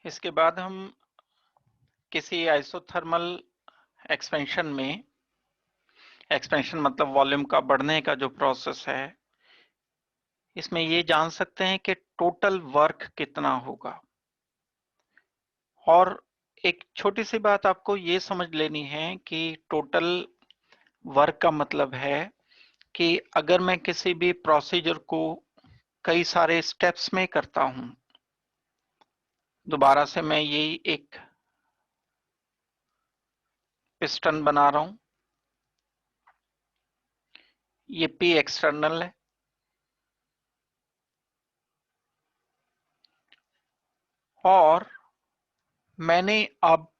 इसके बाद हम किसी आइसोथर्मल एक्सपेंशन में, एक्सपेंशन मतलब वॉल्यूम का बढ़ने का जो प्रोसेस है, इसमें ये जान सकते हैं कि टोटल वर्क कितना होगा। और एक छोटी सी बात आपको ये समझ लेनी है कि टोटल वर्क का मतलब है कि अगर मैं किसी भी प्रोसीजर को कई सारे स्टेप्स में करता हूं, दोबारा से मैं यही एक पिस्टन बना रहा हूं, ये पी एक्सटर्नल है, और मैंने अब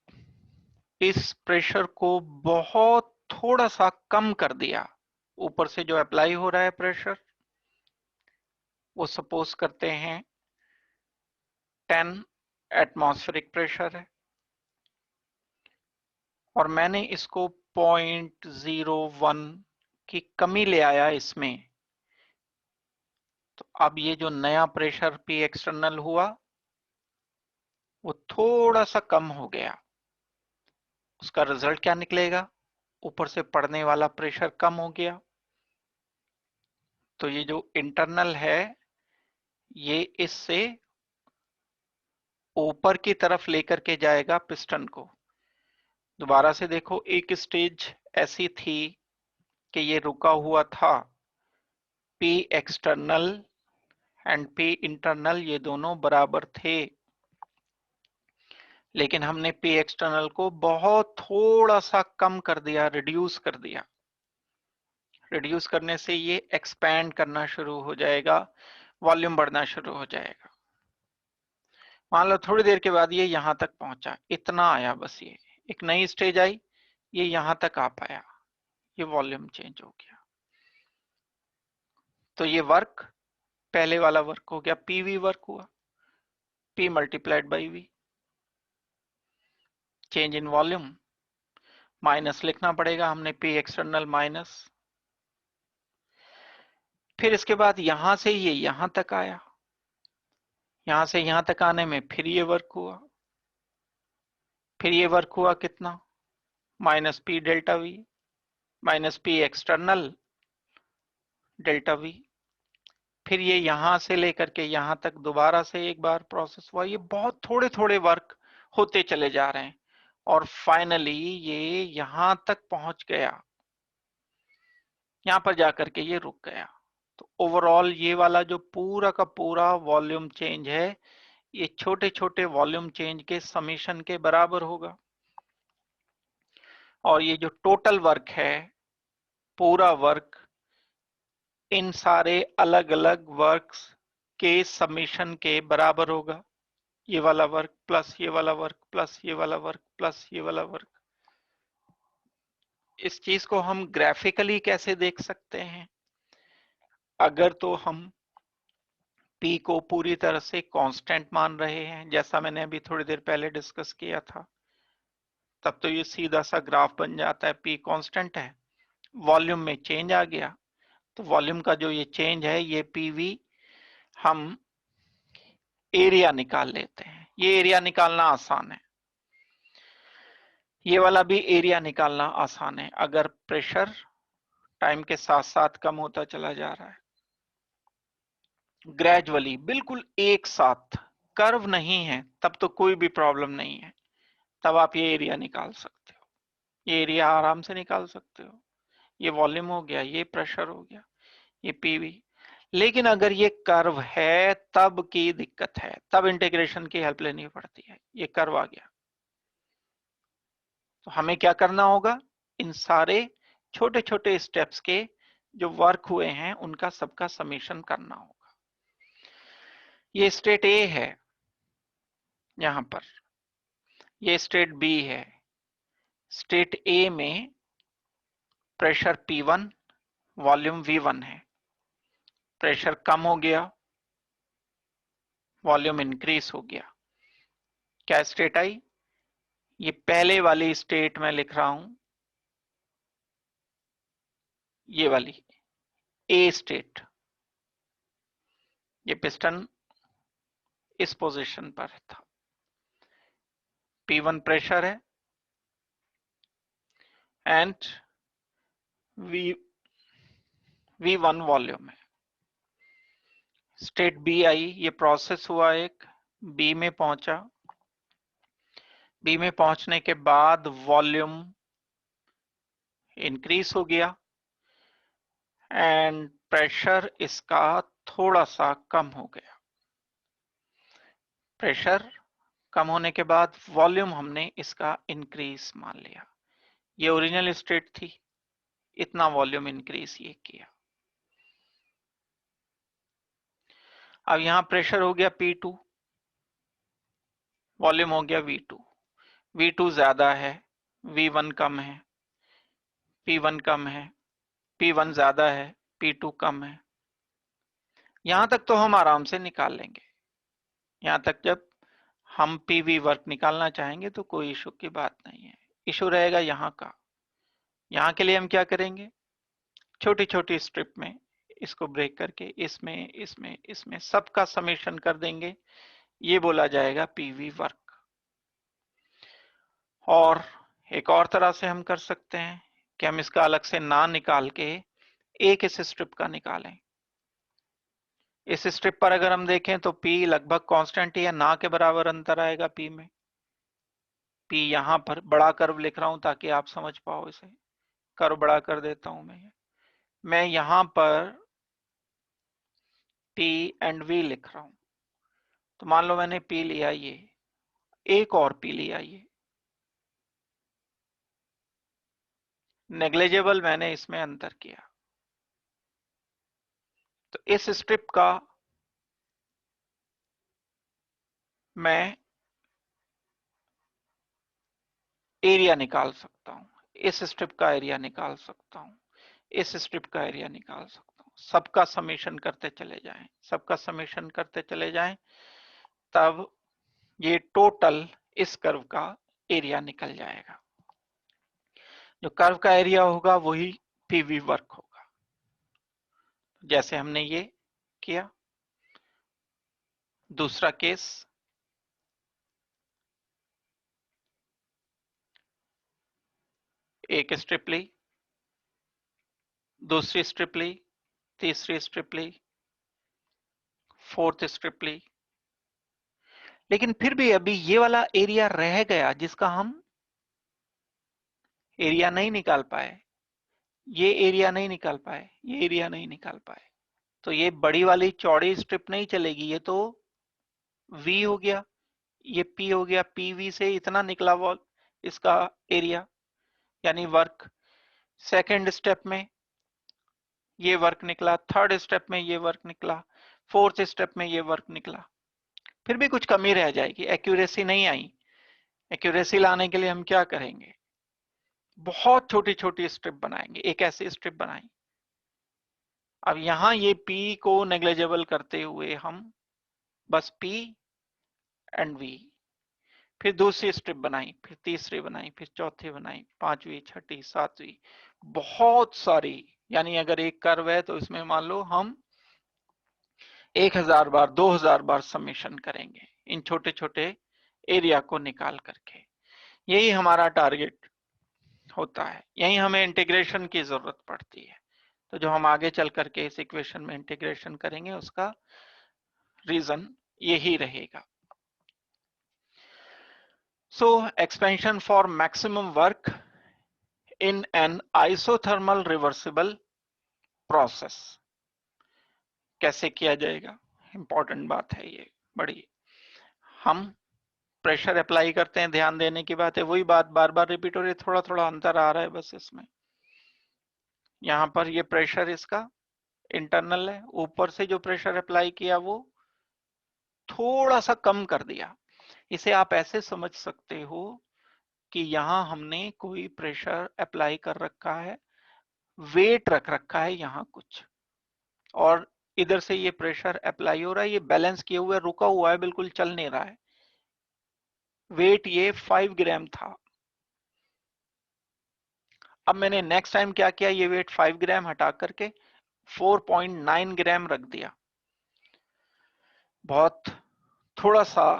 इस प्रेशर को बहुत थोड़ा सा कम कर दिया। ऊपर से जो अप्लाई हो रहा है प्रेशर, वो सपोज करते हैं 10 एटमॉस्फेरिक प्रेशर है, और मैंने इसको 0.01 की कमी ले आया इसमें। तो अब ये जो नया प्रेशर पी एक्सटर्नल हुआ, वो थोड़ा सा कम हो गया। उसका रिजल्ट क्या निकलेगा? ऊपर से पड़ने वाला प्रेशर कम हो गया। तो ये जो इंटरनल है, ये इससे ऊपर की तरफ लेकर के जाएगा पिस्टन को। दोबारा से देखो, एक स्टेज ऐसी थी कि ये रुका हुआ था, P external and P internal ये दोनों बराबर थे, लेकिन हमने पी एक्सटर्नल को बहुत थोड़ा सा कम कर दिया, रिड्यूस कर दिया। रिड्यूस करने से ये एक्सपैंड करना शुरू हो जाएगा, वॉल्यूम बढ़ना शुरू हो जाएगा। मान लो थोड़ी देर के बाद ये यहां तक पहुंचा, इतना आया बस, ये एक नई स्टेज आई, ये यहां तक आ पाया, ये वॉल्यूम चेंज हो गया। तो ये वर्क, पहले वाला वर्क हो गया, पीवी वर्क हुआ, P multiplied by V, change in volume, minus लिखना पड़ेगा हमने, पी एक्सटर्नल माइनस। फिर इसके बाद यहां से ये यहां तक आया, यहां से यहां तक आने में फिर ये वर्क हुआ, फिर ये वर्क हुआ कितना, minus P delta we, minus P external delta we. फिर ये यहां से लेकर के यहां तक दोबारा से एक बार प्रोसेस हुआ। ये बहुत थोड़े थोड़े वर्क होते चले जा रहे हैं, और फाइनली ये यहां तक पहुंच गया, यहां पर जाकर के ये रुक गया। तो ओवरऑल ये वाला जो पूरा का पूरा वॉल्यूम चेंज है, ये छोटे छोटे वॉल्यूम चेंज के समीशन के बराबर होगा। और ये जो टोटल वर्क है, पूरा वर्क इन सारे अलग अलग वर्क्स के समीशन के बराबर होगा। ये वाला वर्क प्लस ये वाला वर्क प्लस ये वाला वर्क प्लस ये वाला वर्क। इस चीज को हम ग्राफिकली कैसे देख सकते हैं? अगर तो हम P को पूरी तरह से कांस्टेंट मान रहे हैं, जैसा मैंने अभी थोड़ी देर पहले डिस्कस किया था, तब तो ये सीधा सा ग्राफ बन जाता है, P कांस्टेंट है, वॉल्यूम में चेंज आ गया, तो वॉल्यूम का जो ये चेंज है, ये PV, हम एरिया निकाल लेते हैं। ये एरिया निकालना आसान है, ये वाला भी एरिया निकालना आसान है, अगर प्रेशर टाइम के साथ साथ कम होता चला जा रहा है, ग्रेजुअली, बिल्कुल एक साथ, कर्व नहीं है, तब तो कोई भी प्रॉब्लम नहीं है, तब आप ये एरिया निकाल सकते हो, ये एरिया आराम से निकाल सकते हो। ये वॉल्यूम हो गया, ये प्रेशर हो गया, ये पीवी। लेकिन अगर ये कर्व है, तब की दिक्कत है, तब इंटीग्रेशन की हेल्प लेनी पड़ती है। ये कर्व आ गया, तो हमें क्या करना होगा? इन सारे छोटे छोटे स्टेप्स के जो वर्क हुए हैं, उनका सबका समीशन करना होगा। ये स्टेट ए है, यहां पर ये स्टेट बी है। स्टेट ए में प्रेशर P1, वॉल्यूम V1 है, प्रेशर कम हो गया, वॉल्यूम इंक्रीज हो गया। क्या स्टेट आई? ये पहले वाली स्टेट में लिख रहा हूं, ये वाली ए स्टेट। ये पिस्टन इस पोजीशन पर था, P1 प्रेशर है एंड V1 वॉल्यूम है। स्टेट बी आई, ये प्रोसेस हुआ, एक बी में पहुंचा, बी में पहुंचने के बाद वॉल्यूम इंक्रीज हो गया एंड प्रेशर इसका थोड़ा सा कम हो गया। प्रेशर कम होने के बाद वॉल्यूम हमने इसका इंक्रीज मान लिया। ये ओरिजिनल स्टेट थी, इतना वॉल्यूम इंक्रीज ये किया। अब यहां प्रेशर हो गया P2, वॉल्यूम हो गया V2। V2 ज्यादा है, V1 कम है, P1 कम है, P1 ज्यादा है, P2 कम है। यहां तक तो हम आराम से निकाल लेंगे। यहां तक जब हम PV वर्क निकालना चाहेंगे तो कोई इशू की बात नहीं है। इशू रहेगा यहां का। यहां के लिए हम क्या करेंगे, छोटी छोटी स्ट्रिप में इसको ब्रेक करके इसमें इसमें इसमें सबका समेशन कर देंगे। ये बोला जाएगा PV वर्क। और एक और तरह से हम कर सकते हैं कि हम इसका अलग से ना निकाल के एक इस स्ट्रिप का निकालें। इस स्ट्रिप पर अगर हम देखें तो P लगभग कांस्टेंट या ना के बराबर अंतर आएगा P में। P यहां पर बड़ा कर्व लिख रहा हूं ताकि आप समझ पाओ, इसे कर्व बड़ा कर देता हूं मैं यहां पर T एंड V लिख रहा हूं। तो मान लो मैंने P लिया, ये एक और P लिया, ये नेग्लिजिबल मैंने इसमें अंतर किया। तो इस स्ट्रिप का मैं एरिया निकाल सकता हूं, इस स्ट्रिप का एरिया निकाल सकता हूं, इस स्ट्रिप का एरिया निकाल सकता हूं। सबका समेशन करते चले जाएं, सबका समेशन करते चले जाएं, तब ये टोटल इस कर्व का एरिया निकल जाएगा। जो कर्व का एरिया होगा वही पीवी वर्क होगा, जैसे हमने ये किया। दूसरा केस, एक स्ट्रिप ली, दूसरी स्ट्रिप ली, तीसरी स्ट्रिप ली, फोर्थ स्ट्रिप ली, लेकिन फिर भी अभी ये वाला एरिया रह गया जिसका हम एरिया नहीं निकाल पाए। ये एरिया नहीं निकाल पाए, ये एरिया नहीं निकाल पाए। तो ये बड़ी वाली चौड़ी स्ट्रिप नहीं चलेगी, ये तो V हो गया, ये P हो गया, PV से इतना निकला वॉल इसका एरिया यानी वर्क। सेकेंड स्टेप में ये वर्क निकला, थर्ड स्टेप में ये वर्क निकला, फोर्थ स्टेप में ये वर्क निकला। फिर भी कुछ कमी रह जाएगी, एक्यूरेसी नहीं आई। एक्यूरेसी लाने के लिए हम क्या करेंगे, बहुत छोटी छोटी स्ट्रिप बनाएंगे, एक ऐसी स्ट्रिप बनाई। अब यहां ये P को नेग्लिजिबल करते हुए हम बस P एंड V, फिर दूसरी स्ट्रिप बनाई, फिर तीसरी बनाई, फिर चौथी बनाई, पांचवी, छठी, सातवीं, बहुत सारी। यानी अगर एक कर्व है तो इसमें मान लो हम 1000 बार 2000 बार समेशन करेंगे इन छोटे छोटे एरिया को निकाल करके। यही हमारा टारगेट होता है, यही हमें इंटीग्रेशन की जरूरत पड़ती है। तो जो हम आगे चल करके इस इक्वेशन में इंटीग्रेशन करेंगे उसका रीजन यही रहेगा। So expansion for maximum work in an isothermal reversible process कैसे किया जाएगा, इंपॉर्टेंट बात है ये बड़ी। हम प्रेशर अप्लाई करते हैं, ध्यान देने की बात है, वही बात बार बार रिपीट हो रही है, थोड़ा थोड़ा अंतर आ रहा है बस इसमें। यहां पर ये प्रेशर इसका इंटरनल है, ऊपर से जो प्रेशर अप्लाई किया वो थोड़ा सा कम कर दिया। इसे आप ऐसे समझ सकते हो कि यहां हमने कोई प्रेशर अप्लाई कर रखा है, वेट रख रखा है यहां कुछ, और इधर से ये प्रेशर अप्लाई हो रहा है, ये बैलेंस किए हुए रुका हुआ है, बिल्कुल चल नहीं रहा है। वेट ये 5 ग्राम था। अब मैंने नेक्स्ट टाइम क्या किया, ये वेट 5 ग्राम हटा करके 4.9 ग्राम रख दिया। बहुत थोड़ा सा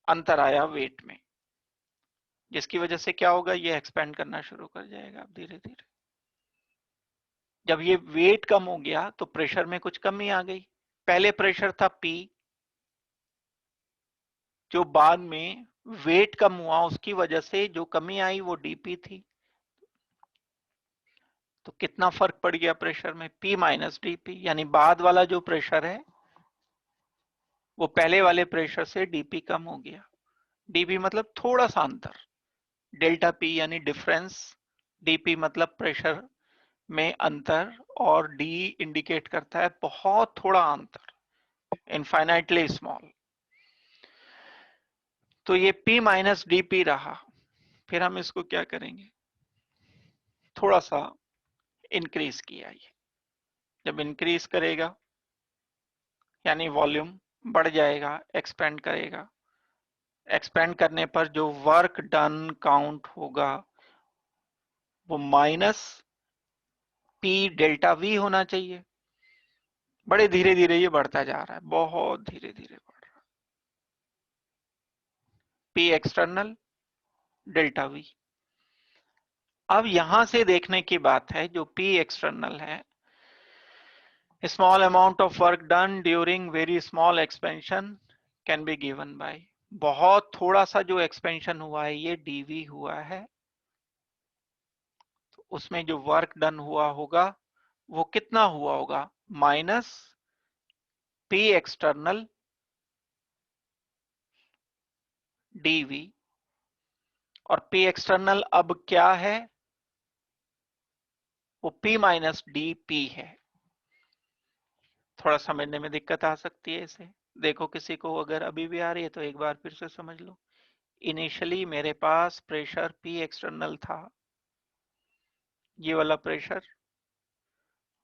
अंतर आया वेट में। जिसकी वजह से क्या होगा, ये एक्सपेंड करना शुरू कर जाएगा अब धीरे धीरे। जब ये वेट कम हो गया तो प्रेशर में कुछ कमी आ गई। पहले प्रेशर था P, जो बाद में वेट कम हुआ उसकी वजह से जो कमी आई वो dP थी। तो कितना फर्क पड़ गया प्रेशर में, P माइनस dP, यानी बाद वाला जो प्रेशर है वो पहले वाले प्रेशर से dP कम हो गया। dP मतलब थोड़ा सा अंतर, डेल्टा P यानी डिफरेंस, dP मतलब प्रेशर में अंतर, और D इंडिकेट करता है बहुत थोड़ा अंतर, इनफाइनाइटली स्मॉल। तो ये P माइनस dP रहा। फिर हम इसको क्या करेंगे, थोड़ा सा इंक्रीज किया। ये जब इंक्रीज करेगा यानी वॉल्यूम बढ़ जाएगा, एक्सपेंड करेगा। एक्सपेंड करने पर जो वर्क डन काउंट होगा वो माइनस P डेल्टा V होना चाहिए। बड़े धीरे धीरे ये बढ़ता जा रहा है, बहुत धीरे धीरे बढ़ रहा है। P external delta V। अब यहां से देखने की बात है, जो P एक्सटर्नल है, small amount of work done during very small expansion can be given by, बहुत थोड़ा सा जो एक्सपेंशन हुआ है ये dV हुआ है, तो उसमें जो वर्क डन हुआ होगा वो कितना हुआ होगा, माइनस P एक्सटर्नल dV। और P एक्सटर्नल अब क्या है, वो P माइनस dP है। थोड़ा समझने में दिक्कत आ सकती है इसे, देखो किसी को अगर अभी भी आ रही है तो एक बार फिर से समझ लो। इनिशियली मेरे पास प्रेशर P एक्सटर्नल था, ये वाला प्रेशर,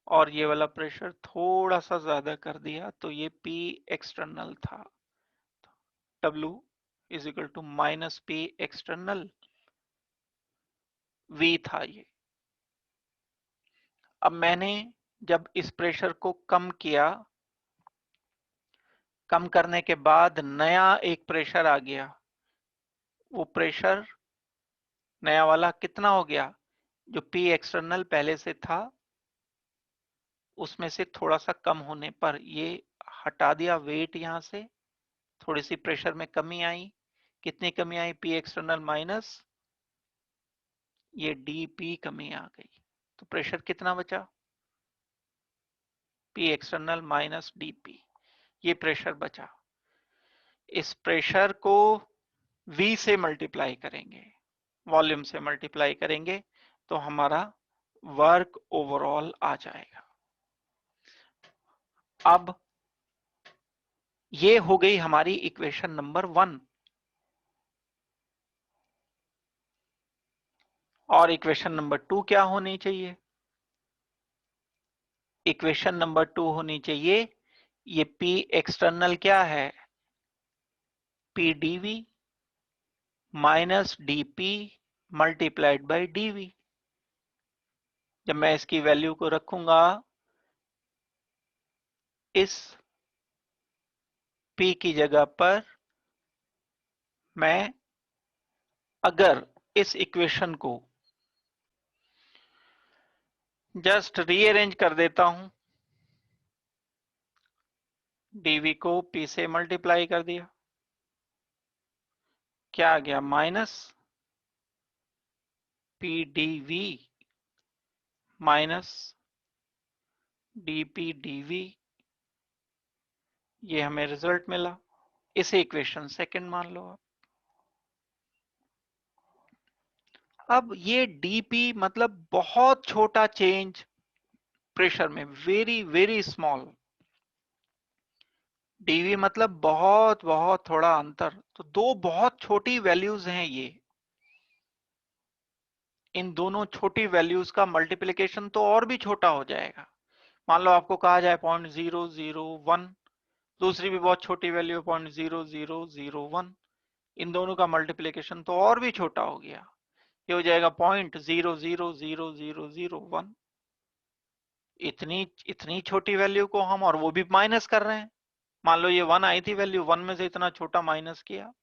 और ये वाला प्रेशर थोड़ा सा ज्यादा कर दिया तो ये P एक्सटर्नल था। W is equal to minus P external V था ये। अब मैंने जब इस प्रेशर को कम किया, कम करने के बाद नया एक प्रेशर आ गया, वो प्रेशर नया वाला कितना हो गया, जो P एक्सटर्नल पहले से था उसमें से थोड़ा सा कम होने पर ये हटा दिया वेट, यहां से थोड़ी सी प्रेशर में कमी आई। कितनी कमी आई, P एक्सटर्नल माइनस ये dP कमी आ गई, तो प्रेशर कितना बचा, P एक्सटर्नल माइनस dP, ये प्रेशर बचा। इस प्रेशर को V से मल्टीप्लाई करेंगे, वॉल्यूम से मल्टीप्लाई करेंगे तो हमारा वर्क ओवरऑल आ जाएगा। अब ये हो गई हमारी इक्वेशन नंबर 1। और इक्वेशन नंबर 2 क्या होनी चाहिए, इक्वेशन नंबर 2 होनी चाहिए, ये P एक्सटर्नल क्या है, P dV minus dP multiplied by dV। जब मैं इसकी वैल्यू को रखूंगा इस P की जगह पर, मैं अगर इस इक्वेशन को जस्ट रीअरेंज कर देता हूं, dV को P से मल्टीप्लाई कर दिया, क्या आ गया, minus P dV minus dP dV, ये हमें रिजल्ट मिला। इसे इक्वेशन सेकंड मान लो आप। अब ये dP मतलब बहुत छोटा चेंज प्रेशर में, वेरी वेरी स्मॉल। dV मतलब बहुत बहुत थोड़ा अंतर, तो दो बहुत छोटी वैल्यूज हैं ये। इन दोनों छोटी वैल्यूज का मल्टीप्लिकेशन तो और भी छोटा हो जाएगा। मान लो आपको कहा जाए 0.001, दूसरी भी बहुत छोटी वैल्यू 0.0001, इन दोनों का मल्टीप्लिकेशन तो और भी छोटा हो गया, ये हो जाएगा 0.000001। इतनी इतनी छोटी वैल्यू को हम, और वो भी माइनस कर रहे हैं, मान लो ये 1 आई थी वैल्यू, 1 में से इतना छोटा माइनस किया,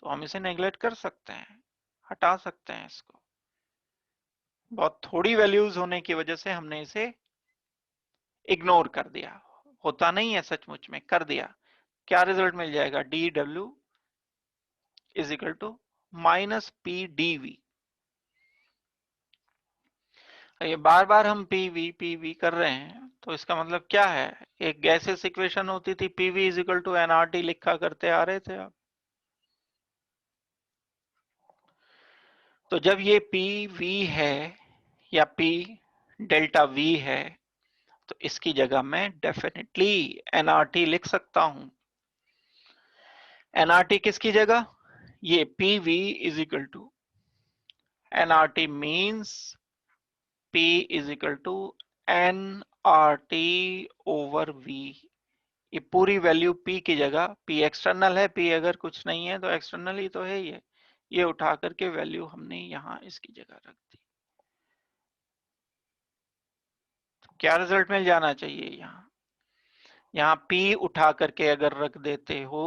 तो हम इसे नेग्लेक्ट कर सकते हैं। हटा सकते हैं इसको। बहुत थोड़ी वैल्यूज होने की वजह से हमने इसे इग्नोर कर दिया, होता नहीं है सचमुच में, कर दिया। क्या रिजल्ट मिल जाएगा? D W is equal to minus P D V. ये बार बार हम पीवी कर रहे हैं, तो इसका मतलब क्या है? एक गैसेस इक्वेशन होती थी, PV is equal to NRT लिखा करते आ रहे थे आप। तो जब ये पी वी है या पी डेल्टा वी है, तो इसकी जगह मैं डेफिनेटली एनआरटी लिख सकता हूं। एनआरटी किसकी जगह? ये P V is equal to NRT means P is equal to N R T over V. ये पूरी वैल्यू पी की जगह, पी एक्सटर्नल है, पी अगर कुछ नहीं है तो एक्सटर्नल ही तो है ये उठा करके वैल्यू हमने यहां इसकी जगह रख दी। तो क्या रिजल्ट मिल जाना चाहिए? यहाँ पी उठा करके अगर रख देते हो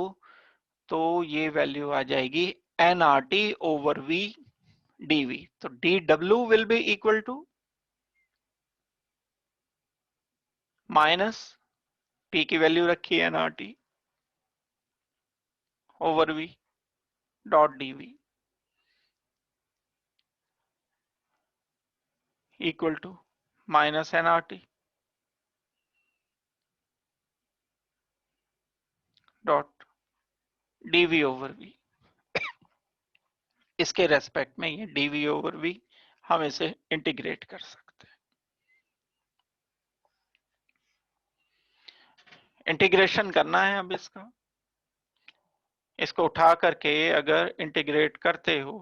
तो ये वैल्यू आ जाएगी N R T over V D V. तो D W will be equal to minus P की वैल्यू रखी N R T over V dot D V equal to minus N R T dot D V over V. इसके respect में ये D V over we हम इसे integrate कर सकते हैं। इंटीग्रेशन करना है अब इसको उठा करके अगर इंटीग्रेट करते हो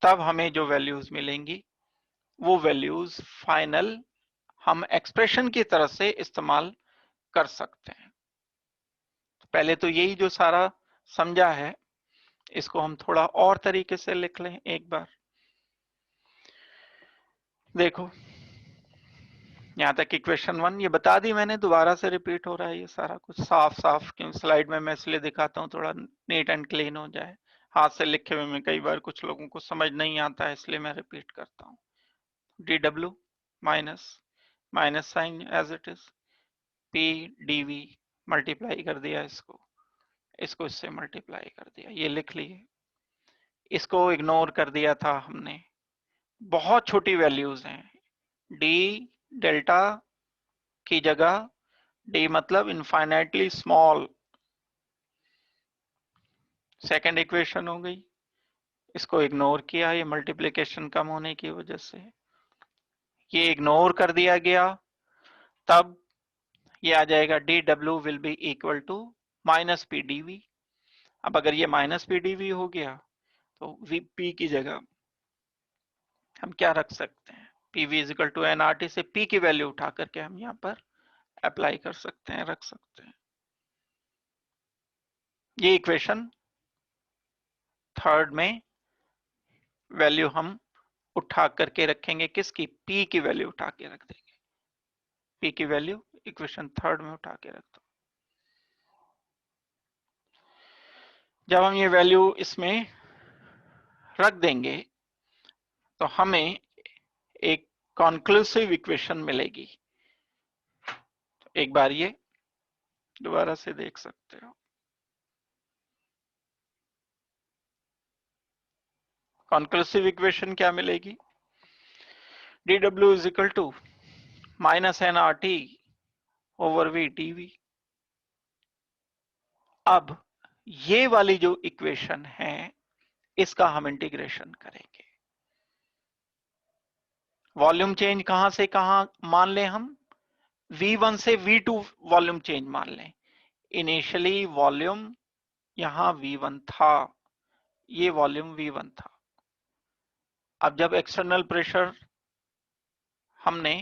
तब हमें जो वैल्यूज मिलेंगी वो वैल्यूज फाइनल हम एक्सप्रेशन की तरह से इस्तेमाल कर सकते हैं। पहले तो यही जो सारा समझा है इसको हम थोड़ा और तरीके से लिख लें एक बार। देखो यहाँ तक इक्वेशन 1 ये बता दी मैंने, दोबारा से रिपीट हो रहा है ये सारा कुछ साफ साफ, क्यों स्लाइड में मैं इसलिए दिखाता हूँ थोड़ा नीट एंड क्लीन हो जाए। हाथ से लिखे हुए में कई बार कुछ लोगों को समझ नहीं आता है, इसलिए मैं रिपीट करता हूँ। D W minus minus sign as it is, P D V multiply कर दिया, इसको इससे मल्टीप्लाई कर दिया, ये लिख लिए। इसको इग्नोर कर दिया था हमने, बहुत छोटी वैल्यूज हैं। डी डेल्टा की जगह डी मतलब इनफाइनाइटली स्मॉल, सेकेंड इक्वेशन हो गई। इसको इग्नोर किया, ये मल्टीप्लिकेशन कम होने की वजह से ये इग्नोर कर दिया गया। तब ये आ जाएगा D W will be equal to minus P D V. अब अगर ये माइनस पी डी वी हो गया तो वी पी की जगह हम क्या रख सकते हैं? P V is equal to N R T से पी की वैल्यू उठा करके हम यहाँ पर अप्लाई कर सकते हैं, रख सकते हैं। ये इक्वेशन थर्ड में वैल्यू हम उठा करके रखेंगे, किसकी? पी की वैल्यू उठा के रख देंगे। पी की वैल्यू इक्वेशन थर्ड में उठा के रख दो। जब हम ये वैल्यू इसमें रख देंगे तो हमें एक कॉन्क्लूसिव इक्वेशन मिलेगी। एक बार ये दोबारा से देख सकते हो। कॉन्क्लूसिव इक्वेशन क्या मिलेगी? D W is equal to minus N R T over V D V. अब ये वाली जो इक्वेशन है इसका हम इंटीग्रेशन करेंगे। वॉल्यूम चेंज कहां से कहां मान लें हम? V1 से V2 वॉल्यूम चेंज मान लें। इनिशियली वॉल्यूम यहां V1 था, ये वॉल्यूम V1 था। अब जब एक्सटर्नल प्रेशर हमने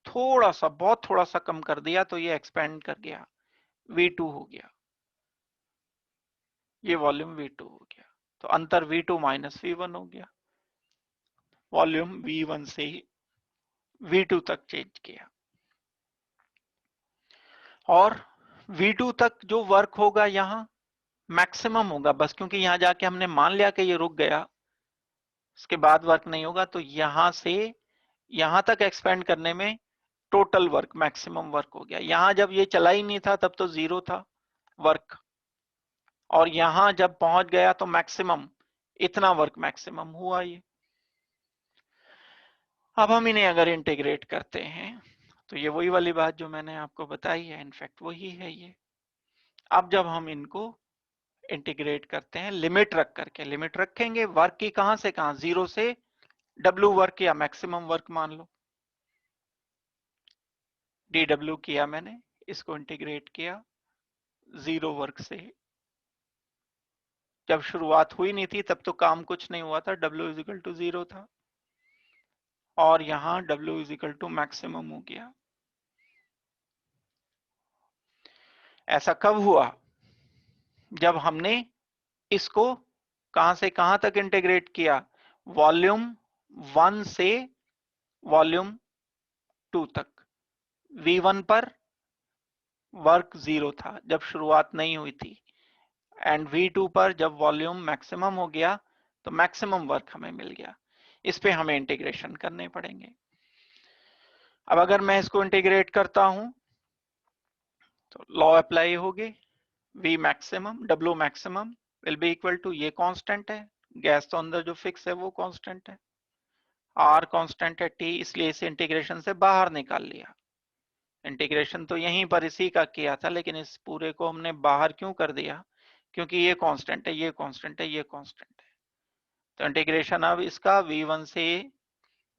थोड़ा सा, बहुत थोड़ा सा कम कर दिया तो ये एक्सपेंड कर गया, V2 हो गया, ये वॉल्यूम V2 हो गया। तो अंतर V2 माइनस V1 हो गया। वॉल्यूम V1 से V2 तक चेंज किया, और V2 तक जो वर्क होगा यहां मैक्सिमम होगा बस, क्योंकि यहां जाके हमने मान लिया कि ये रुक गया, उसके बाद वर्क नहीं होगा, तो यहां से यहां तक एक्सपेंड करने में टोटल वर्क, मैक्सिमम वर्क हो गया। यहां जब ये चला ही नहीं था तब तो 0 था वर्क, और यहां जब पहुंच गया तो मैक्सिमम, इतना वर्क मैक्सिमम हुआ ये। अब हम इन्हें अगर इंटीग्रेट करते हैं तो ये वही वाली बात जो मैंने आपको बताई है, इनफैक्ट वही है ये। अब जब हम इनको इंटीग्रेट करते हैं लिमिट रख करके, लिमिट रखेंगे वर्क की कहां से कहां, 0 से W वर्क या मैक्सिमम वर्क मान लो, DW किया मैंने, इसको इंटीग्रेट किया 0 वर्क से। जब शुरुआत हुई नहीं थी तब तो काम कुछ नहीं हुआ था, W इज इक्वल टू 0 था, और यहां W is equal to maximum हो गया। ऐसा कब हुआ, जब हमने इसको कहां से कहां तक इंटीग्रेट किया, वॉल्यूम 1 से वॉल्यूम 2 तक। V1 पर वर्क 0 था जब शुरुआत नहीं हुई थी, एंड V2 पर जब वॉल्यूम मैक्सिमम हो गया तो मैक्सिमम वर्क हमें मिल गया। इस पे हमें इंटीग्रेशन करने पड़ेंगे। अब अगर मैं इसको इंटीग्रेट करता हूं तो लॉ अप्लाई होगी, V maximum W maximum will be equal to, ये कांस्टेंट है, गैस तो अंदर जो फिक्स है वो कांस्टेंट है, R कांस्टेंट है, T, इसलिए इसे इंटीग्रेशन से बाहर निकाल लिया। इंटीग्रेशन तो यहीं पर इसी का किया था, लेकिन इस पूरे को हमने बाहर क्यों कर दिया, क्योंकि ये कांस्टेंट है, ये कांस्टेंट है, ये कांस्टेंट है। तो इंटीग्रेशन अब इसका V1 से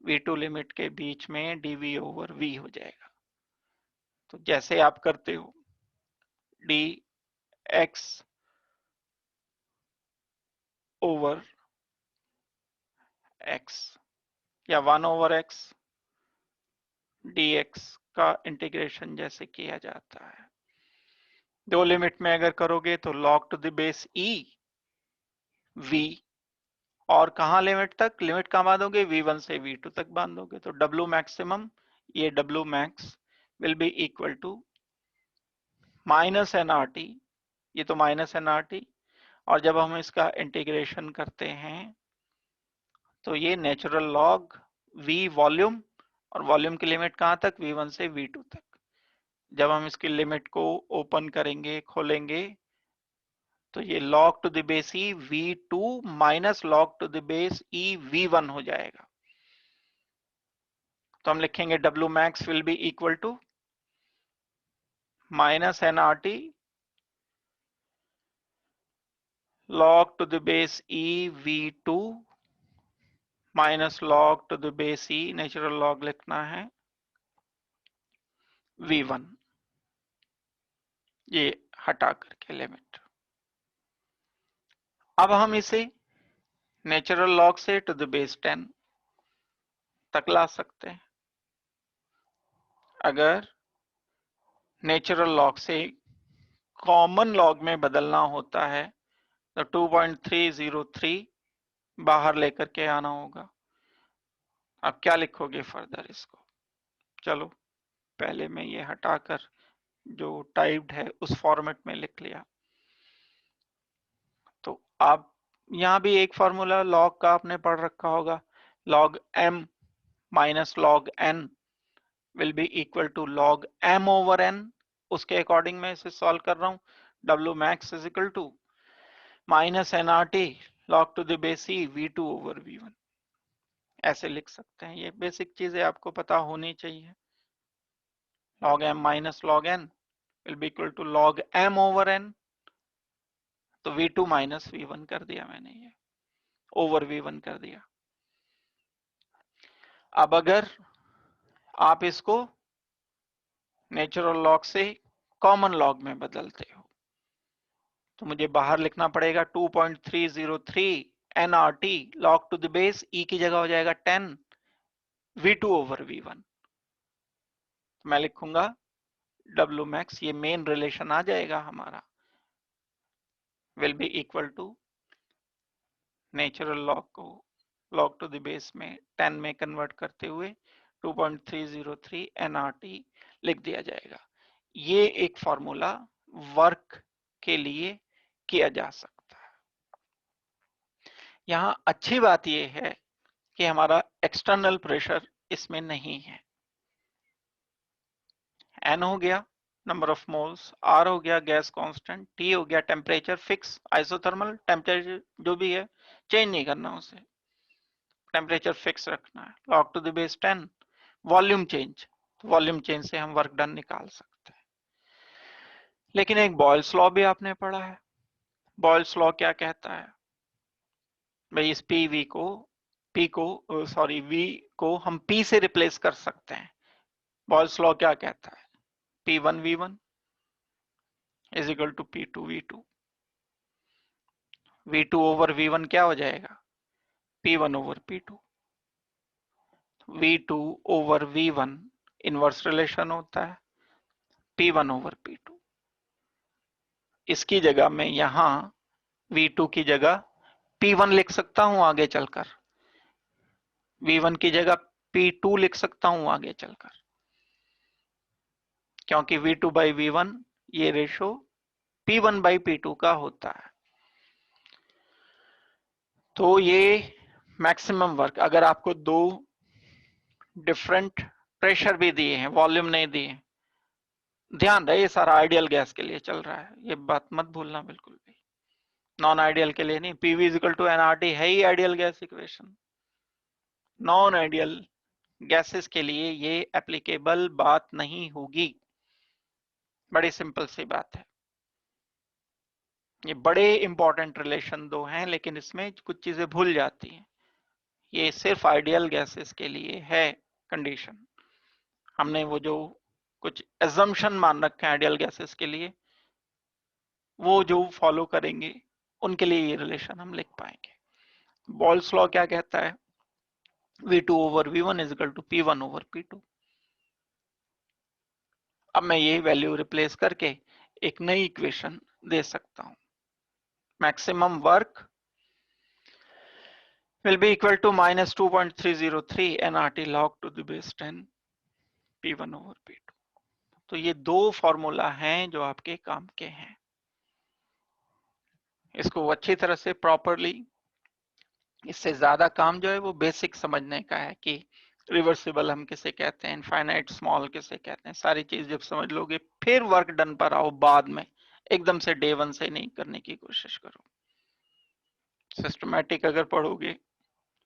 V2 लिमिट के बीच में dV ओवर V हो जाएगा। तो जैसे आप करते हो dx ओवर x या 1 ओवर x dx का इंटीग्रेशन जैसे किया जाता है, दो लिमिट में अगर करोगे तो log to the base e v, और कहां लिमिट तक, लिमिट कहां बांधोगे, V1 से V2 तक बांधोगे। तो W मैक्सिमम, ये W max will be equal to minus NRT, ये तो माइनस NRT, और जब हम इसका इंटीग्रेशन करते हैं तो ये नेचुरल लॉग V वॉल्यूम, और वॉल्यूम की लिमिट कहां तक, V1 से V2 तक। जब हम इसकी लिमिट को ओपन करेंगे, खोलेंगे, तो ये log to the base e V2 minus log to the base e V1 हो जाएगा। तो हम लिखेंगे W max will be equal to minus NRT log to the base e V2 minus log to the base e, natural log लिखना है, V1, ये हटा करके लिमिट। अब हम इसे नेचुरल लॉग से टू द बेस 10 तक ला सकते हैं। अगर नेचुरल लॉग से कॉमन लॉग में बदलना होता है तो 2.303 बाहर लेकर के आना होगा। अब क्या लिखोगे फर्दर इसको, चलो पहले मैं ये हटाकर जो टाइप्ड है उस फॉर्मेट में लिख लिया। तो आप यहां भी एक फॉर्मूला लॉग का आपने पढ़ रखा होगा, log m minus log n will be equal to log m over n, उसके अकॉर्डिंग मैं इसे सॉल्व कर रहा हूं। W max is equal to minus NRT log to the base e V2 over V1, ऐसे लिख सकते हैं। ये बेसिक चीजें आपको पता होनी चाहिए। log m minus log n will be equal to log m over n, तो V2 माइनस V1 कर दिया मैंने, ये ओवर V1 कर दिया। अब अगर आप इसको नेचुरल लॉग से कॉमन लॉग में बदलते हो तो मुझे बाहर लिखना पड़ेगा 2.303 NRT log to the base e की जगह हो जाएगा 10 V2 ओवर V1। तो मैं लिखूंगा W max, ये मेन रिलेशन आ जाएगा हमारा, will be equal to natural log को log टू द बेस में 10 में कन्वर्ट करते हुए 2.303 NRT लिख दिया जाएगा। ये एक फॉर्मूला वर्क के लिए किया जा सकता है। यहां अच्छी बात यह है कि हमारा एक्सटर्नल प्रेशर इसमें नहीं है। N हो गया नंबर ऑफ मोल्स, R हो गया गैस कांस्टेंट, T हो गया टेम्परेचर फिक्स, आइसोथर्मल टेम्परेचर जो भी है चेंज नहीं करना, उसे टेम्परेचर फिक्स रखना है। log to the base 10 volume change, volume change से हम वर्क डन निकाल सकते हैं। लेकिन एक बॉयल्स लॉ भी आपने पढ़ा है। बॉयल्स लॉ क्या कहता है भाई, इस V को हम P से रिप्लेस कर सकते हैं। बॉयल्स लॉ क्या कहता है, P1 V1 is equal to P2 V2। V2 over V1 क्या हो जाएगा, P1 over P2। V2 over V1 inverse relation होता है, P1 ओवर P2। इसकी जगह मैं यहां V2 की जगह P1 लिख सकता हूं आगे चलकर, V1 की जगह P2 लिख सकता हूं आगे चलकर, क्योंकि V2 बाई V1 ये रेशो P1 बाई P2 का होता है। तो ये मैक्सिमम वर्क, अगर आपको दो डिफरेंट प्रेशर भी दिए हैं, वॉल्यूम नहीं दिए, ध्यान रहे ये सारा आइडियल गैस के लिए चल रहा है, ये बात मत भूलना बिल्कुल भी, नॉन आइडियल के लिए नहीं। पीवी इक्वल टू एनआरटी है ही ideal gas equation, non ideal gases के लिए ये एप्लीकेबल बात नहीं होगी। बड़ी सिंपल सी बात है। ये बड़े इंपॉर्टेंट रिलेशन दो हैं, लेकिन इसमें कुछ चीजें भूल जाती हैं। ये सिर्फ आइडियल गैसेस के लिए है कंडीशन। हमने वो जो कुछ एजम्पशन मान रखे हैं आइडियल गैसेस के लिए, वो जो फॉलो करेंगे उनके लिए ये रिलेशन हम लिख पाएंगे। बॉयल्स लॉ क्या कहता है, V2 over V1 is equal to P1 over P2। अब मैं ये वैल्यू रिप्लेस करके एक नई इक्वेशन दे सकता हूं। Maximum work will be equal to minus 2.303 nRT log to the base 10 P1 over P2। तो ये दो फॉर्मूला हैं जो आपके काम के हैं। इसको अच्छी तरह से प्रॉपरली, इससे ज्यादा काम जो है वो बेसिक समझने का है कि रिवर्सिबल हम किसे कहते हैं, इनफाइनाइट स्मॉल किसे कहते हैं। सारी चीज जब समझ लोगे फिर वर्क डन पर आओ बाद में, एकदम से डे वन से नहीं करने की कोशिश करो। सिस्टमैटिक अगर पढ़ोगे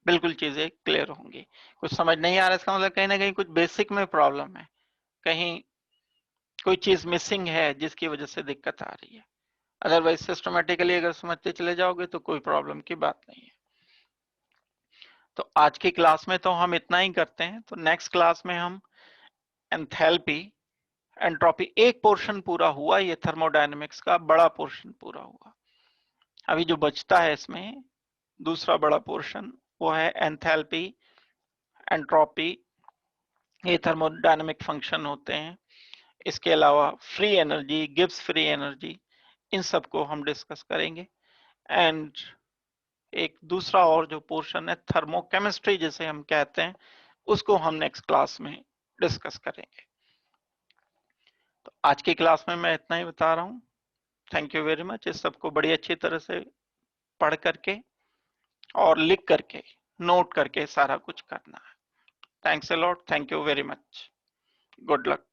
बिल्कुल चीजें क्लियर होंगी। कुछ समझ नहीं आ रहा इसका मतलब कहीं ना कहीं कुछ बेसिक में प्रॉब्लम है, कहीं कोई चीज मिसिंग है जिसकी वजह से दिक्कत आ रही है। अदरवाइज सिस्टमैटिकली अगर समझते चले जाओगे तो कोई प्रॉब्लम की बात नहीं है। तो आज की क्लास में तो हम इतना ही करते हैं। तो नेक्स्ट क्लास में हम एंथैल्पी, एंट्रोपी, एक पोर्शन पूरा हुआ, ये थर्मोडायनेमिक्स का बड़ा पोर्शन पूरा हुआ। अभी जो बचता है इसमें दूसरा बड़ा पोर्शन, वो है एंथैल्पी, एंट्रोपी, ये थर्मोडायनेमिक फंक्शन होते हैं। इसके अलावा free energy, Gibbs free energy, इन सबको हम डिस्कस करेंगे। एंड एक दूसरा और जो पोर्शन है थर्मोकेमिस्ट्री जिसे हम कहते हैं, उसको हम नेक्स्ट क्लास में डिस्कस करेंगे। तो आज की क्लास में मैं इतना ही बता रहा हूँ। Thank you very much. इस सबको बड़ी अच्छी तरह से पढ़ करके और लिख करके नोट करके सारा कुछ करना है। Thanks a lot, thank you very much, good luck.